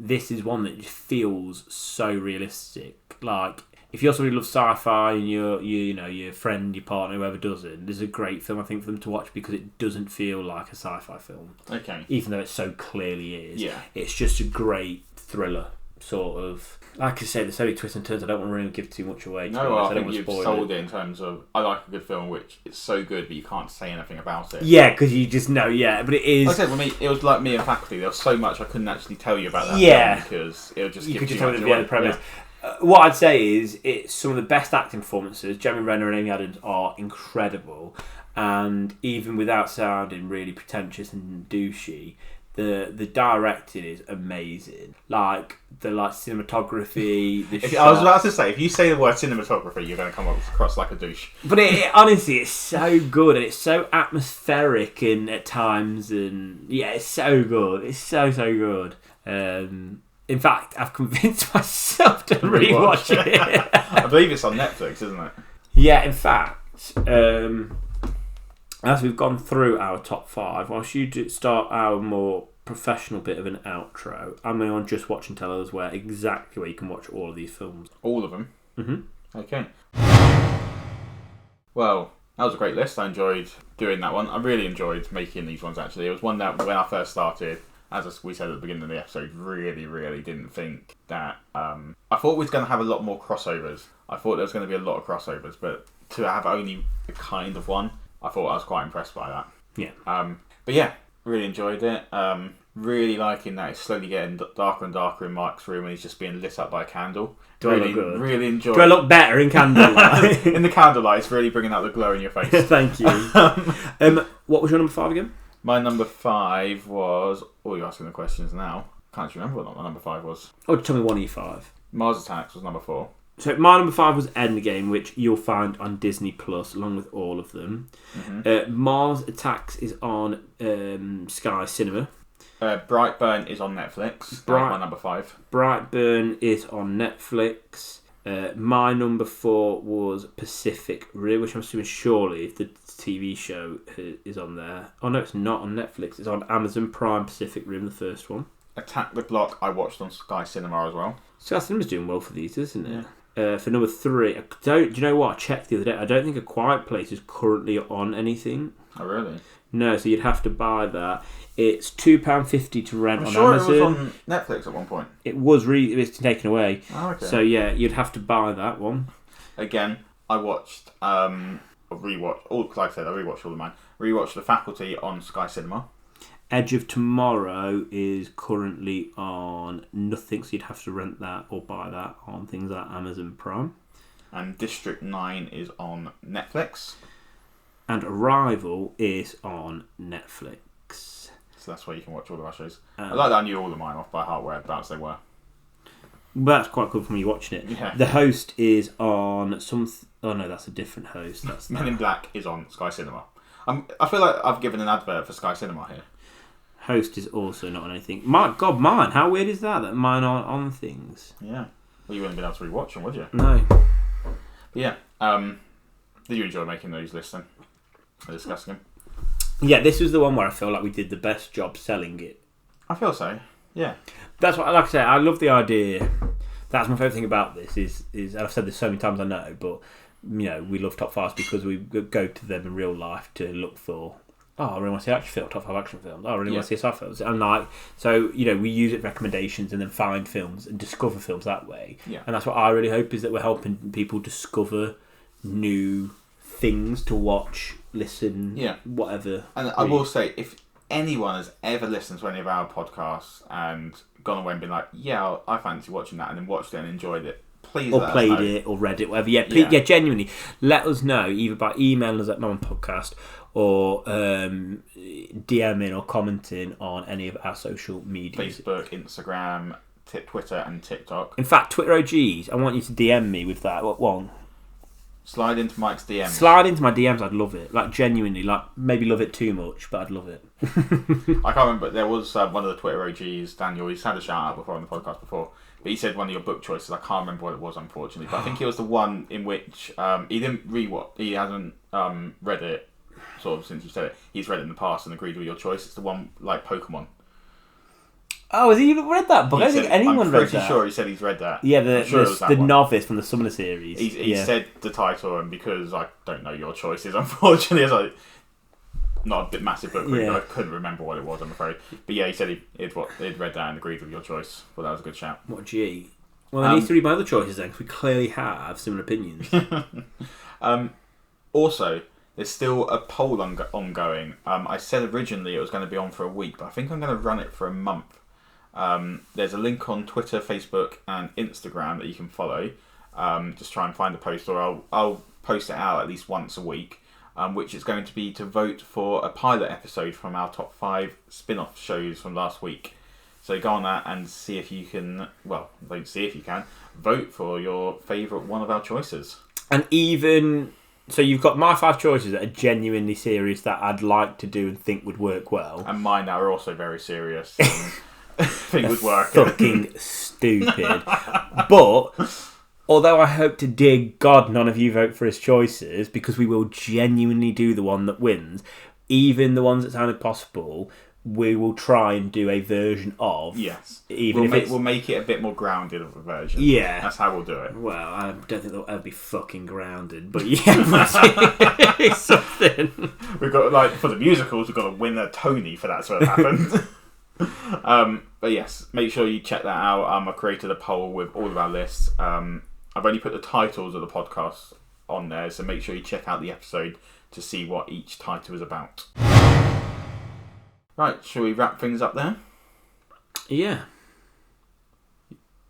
This is one that just feels so realistic. Like, if you also really love sci-fi and your friend, your partner, whoever doesn't, this is a great film, I think, for them to watch, because it doesn't feel like a sci-fi film. Okay. Even though it so clearly is. Yeah. It's just a great thriller, sort of. Like I say, there's so many twists and turns, I don't want to really give too much away. I think you've sold it in terms of, I like a good film which it's so good but you can't say anything about it. Yeah, because you just know, but it is... Like I said, for me, it was like me and Faculty, there was so much I couldn't actually tell you about that film, because it would just give too much away. The premise. Yeah. What I'd say is, it's some of the best acting performances. Jeremy Renner and Amy Adams are incredible, and even without sounding really pretentious and douchey, the directing is amazing. Like, the cinematography, I was about to say, if you say the word cinematography, you're going to come across like a douche. But honestly, it's so good, and it's so atmospheric at times, and yeah, it's so good. It's so good. In fact, I've convinced myself to rewatch it. I believe it's on Netflix, isn't it? Yeah, in fact, as we've gone through our top 5, whilst you start our more professional bit of an outro, I'm going on Just Watch and tell us exactly where you can watch all of these films. All of them? Mm-hmm. Okay. Well, that was a great list. I enjoyed doing that one. I really enjoyed making these ones, actually. It was one that, when I first started, as we said at the beginning of the episode, really didn't think that... I thought we was going to have a lot more crossovers. I thought there was going to be a lot of crossovers, but to have only a kind of one, I thought I was quite impressed by that. Yeah. But yeah, really enjoyed it. Really liking that it's slowly getting darker and darker in Mike's room and he's just being lit up by a candle. Do really, I look good? Really enjoy. Do I look better in candlelight? In the candlelight, it's really bringing out the glow in your face. Thank you. What was your number 5 again? My number 5 was... Oh, you're asking the questions now. Can't you remember what my number 5 was? Oh, tell me one of your 5. Mars Attacks was number 4. So my number 5 was Endgame, which you'll find on Disney Plus, along with all of them. Mm-hmm. Mars Attacks is on Sky Cinema. Brightburn is on Netflix. That was my number 5. Brightburn is on Netflix. My number 4 was Pacific Rim, which I'm assuming surely if the TV show is on there. Oh no, it's not on Netflix. It's on Amazon Prime. Pacific Rim, the first one. Attack the Block I watched on Sky Cinema as well. Sky Cinema's doing well for these, isn't it? Yeah. For number 3, do you know what? I checked the other day. I don't think A Quiet Place is currently on anything. Oh really? No, so you'd have to buy that. It's £2.50 to rent on sure Amazon. It was on Netflix at one point. It was taken away. Oh, okay. So yeah, you'd have to buy that one. Again, I watched, like I said, I rewatched all of mine. Rewatched The Faculty on Sky Cinema. Edge of Tomorrow is currently on nothing, so you'd have to rent that or buy that on things like Amazon Prime. And District 9 is on Netflix. And Arrival is on Netflix. So that's where you can watch all of our shows. I like that I knew all of mine off by heart whereabouts they were. Well, that's quite cool for me watching it. Yeah. The Host is on oh no, that's a different host. That's Men in Black is on Sky Cinema. I feel like I've given an advert for Sky Cinema here. Host is also not on anything. My God, mine. How weird is that mine aren't on things? Yeah. Well, you wouldn't have been able to rewatch them, would you? No. But yeah. Did you enjoy making those lists then? Or discussing them? Yeah, this was the one where I feel like we did the best job selling it. I feel so. Yeah. That's what, like I say, I love the idea. That's my favourite thing about this is and I've said this so many times I know, but you know, we love top 5s because we go to them in real life to look for. Oh, I really want to see action film, top 5 action films. Oh, I really want to see sci-fi films. And so, you know, we use it for recommendations and then find films and discover films that way. Yeah. And that's what I really hope is that we're helping people discover new things to watch, listen, whatever. And I will say, if anyone has ever listened to any of our podcasts and gone away and been like, yeah, I fancy watching that, and then watched it and enjoyed it, please or let played us know. it or read it, whatever. Yeah, genuinely, let us know either by emailing us at NoOnePodcast or DMing or commenting on any of our social media. Facebook, Instagram, Twitter and TikTok. In fact, Twitter OGs, I want you to DM me with that. What one? Slide into Mike's DMs. Slide into my DMs, I'd love it. Like, genuinely, like, maybe love it too much, but I'd love it. I can't remember, there was one of the Twitter OGs, Daniel, he's had a shout out before on the podcast before, but he said one of your book choices. I can't remember what it was, unfortunately, but I think it was the one in which he didn't he hasn't read it sort of since you said it. He's read it in the past and agreed with your choice. It's the one like Pokemon. Oh, has he read that book? I don't think anyone read that. I'm pretty sure he said he's read that. Yeah, the novice from the Summoner series. He said the title, and because I don't know your choices, unfortunately, it's like not a bit massive book reader. I couldn't remember what it was, I'm afraid. But yeah, he said he'd read that and agreed with your choice. Well, that was a good shout. What G? Well, I need to read my other choices then, because we clearly have similar opinions. Also, there's still a poll ongoing. I said originally it was going to be on for a week, but I think I'm going to run it for a month. There's a link on Twitter, Facebook, and Instagram that you can follow. Just try and find the post, or I'll post it out at least once a week, which is going to be to vote for a pilot episode from our top 5 spin-off shows from last week. So go on that and see if you can, well, don't see if you can, vote for your favourite one of our choices. And even, so you've got my 5 choices that are genuinely serious that I'd like to do and think would work well. And mine that are also very serious. Think would work. Fucking stupid. But Although I hope to dear God none of you vote for his choices, because we will genuinely do the one that wins. Even the ones that sound impossible, we will try and do a version of. Yes. Even we'll make it a bit more grounded of a version. Yeah. That's how we'll do it. Well, I don't think they'll ever be fucking grounded, but yeah, it's something. We've got, like, for the musicals, we've got to win a Tony for that to have happened. But yes, make sure you check that out. I created a poll with all of our lists. I've only put the titles of the podcast on there, so make sure you check out the episode to see what each title is about. Right, shall we wrap things up there? Yeah.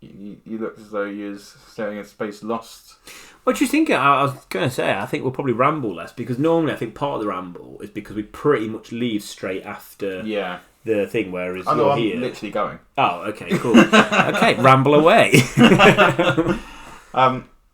You look as though you're staring at space lost. What do you think? I was going to say, I think we'll probably ramble less, because normally I think part of the ramble is because we pretty much leave straight after the thing, whereas you're here. I'm literally going. Oh, okay, cool. Okay, ramble away.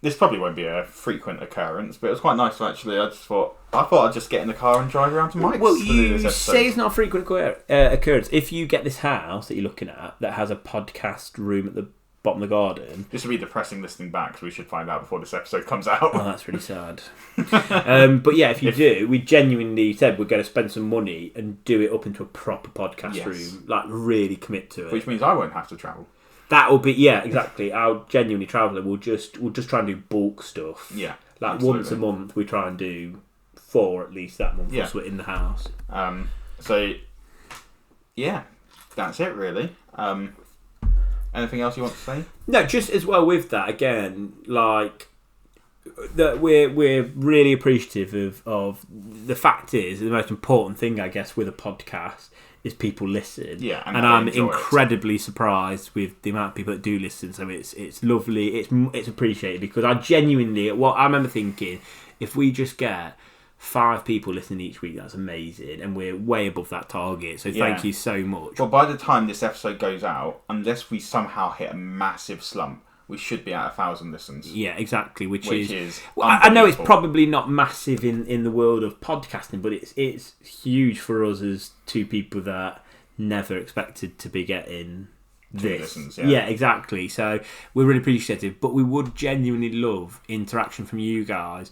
This probably won't be a frequent occurrence, but it was quite nice actually. I thought I'd just get in the car and drive around to Mike's. Well, to do you this episode. say it's not a frequent occurrence. If you get this house that you're looking at that has a podcast room at the bottom of the garden, this would be depressing listening back, so we should find out before this episode comes out. Oh, that's really sad. But yeah, if you do, we genuinely said we're going to spend some money and do it up into a proper podcast room, like really commit to it. Which means I won't have to travel. That will be, yeah, exactly. I'll genuinely travel and we'll just try and do bulk stuff. Yeah, like absolutely. Once a month we try and do 4 at least that month. Yeah, so we're in the house. So yeah, that's it really. Anything else you want to say? No, just as well with that again, like that we're really appreciative of the fact is the most important thing I guess with a podcast is people listen. Yeah, and I'm incredibly surprised with the amount of people that do listen. So it's lovely, it's appreciated, because I genuinely, I remember thinking, if we just get 5 people listening each week, that's amazing, and we're way above that target. So thank you so much. Well, by the time this episode goes out, unless we somehow hit a massive slump, we should be at 1,000 listens. Yeah, exactly. Which is I know it's probably not massive in the world of podcasting, but it's huge for us as 2 people that never expected to be getting this. Listens, yeah, exactly. So we're really appreciative, but we would genuinely love interaction from you guys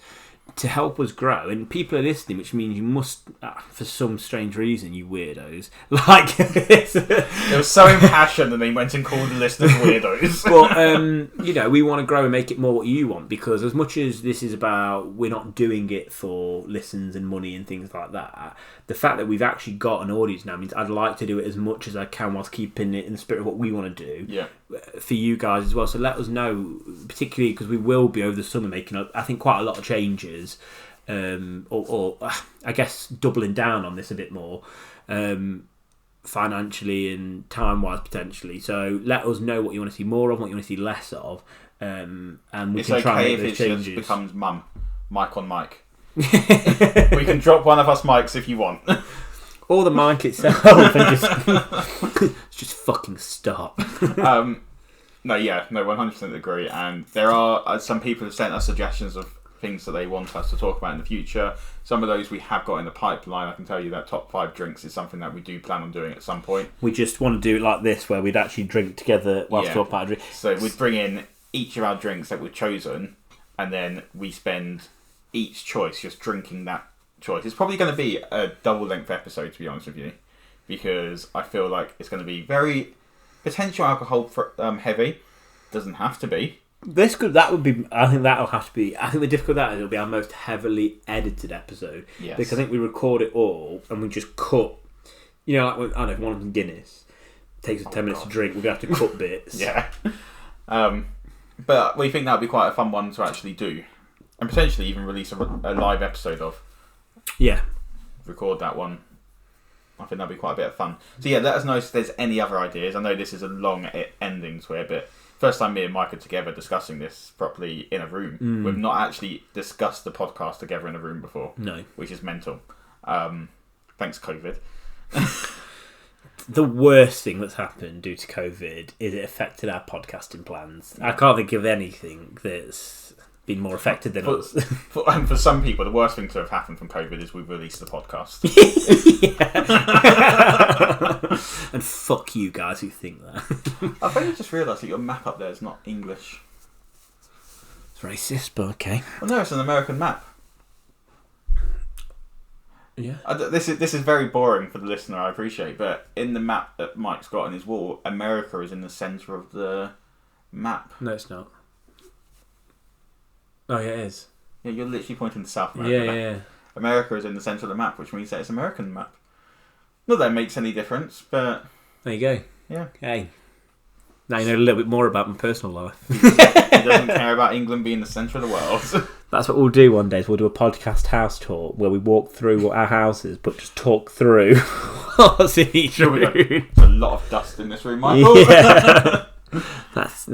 to help us grow, and people are listening, which means you must, for some strange reason, you weirdos, like it was so impassioned and they went and called the listeners weirdos. Well, we want to grow and make it more what you want, because as much as this is about, we're not doing it for listens and money and things like that, the fact that we've actually got an audience now means I'd like to do it as much as I can whilst keeping it in the spirit of what we want to do for you guys as well. So let us know, particularly because we will be over the summer making, I think, quite a lot of changes, or I guess doubling down on this a bit more, financially and time-wise potentially. So let us know what you want to see more of, what you want to see less of, and we can try and make those changes. Just becomes mic on mic. We can drop one of us mics if you want. Or the mic itself and just fucking stop. 100% agree. And there are some people have sent us suggestions of things that they want us to talk about in the future. Some of those we have got in the pipeline. I can tell you that top 5 drinks is something that we do plan on doing at some point. We just want to do it like this, where we'd actually drink together whilst talking about a drink. So we'd bring in each of our drinks that we've chosen, and then we spend each choice just drinking that choice. It's probably going to be a double length episode, to be honest with you, because I feel like it's going to be very potential alcohol heavy. Doesn't have to be. I think that'll have to be. I think the difficult that is, it'll be our most heavily edited episode. Yes. Because I think we record it all and we just cut. Like when, I don't know, one of them Guinness takes us 10 minutes to drink. We're gonna have to cut bits. Yeah. But we think that'd be quite a fun one to actually do, and potentially even release a live episode of. Yeah. Record that one. I think that'd be quite a bit of fun. So yeah, let us know if there's any other ideas. I know this is a long ending to it, but first time me and Mike are together discussing this properly in a room. We've not actually discussed the podcast together in a room before. No. Which is mental. Thanks, COVID. The worst thing that's happened due to COVID is it affected our podcasting plans. I can't think of anything that's been more affected than us. For some people, the worst thing to have happened from COVID is we've released the podcast. And fuck you guys who think that. I've only just realised that your map up there is not English. Racist, but okay. Well, no, it's an American map. Yeah. This is very boring for the listener, I appreciate, but in the map that Mike's got on his wall, America is in the centre of the map. No, it's not. Oh, yeah, it is. Yeah, you're literally pointing to South America. Yeah. America is in the centre of the map, which means that it's an American map. Not that it makes any difference, but... There you go. Yeah. Hey. Now you know a little bit more about my personal life. He doesn't care about England being the centre of the world. That's what we'll do one day, is we'll do a podcast house tour where we walk through our houses, but just talk through what's in each room. There's a lot of dust in this room, Michael. Yeah.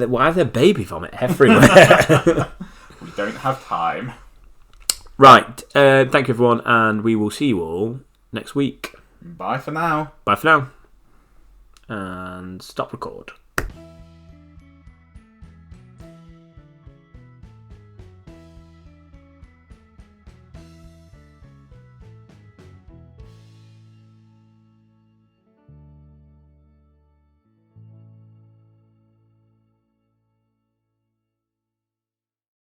Why is there baby vomit everywhere? We don't have time. Right. Thank you, everyone, and we will see you all next week. Bye for now. Bye for now. And stop record.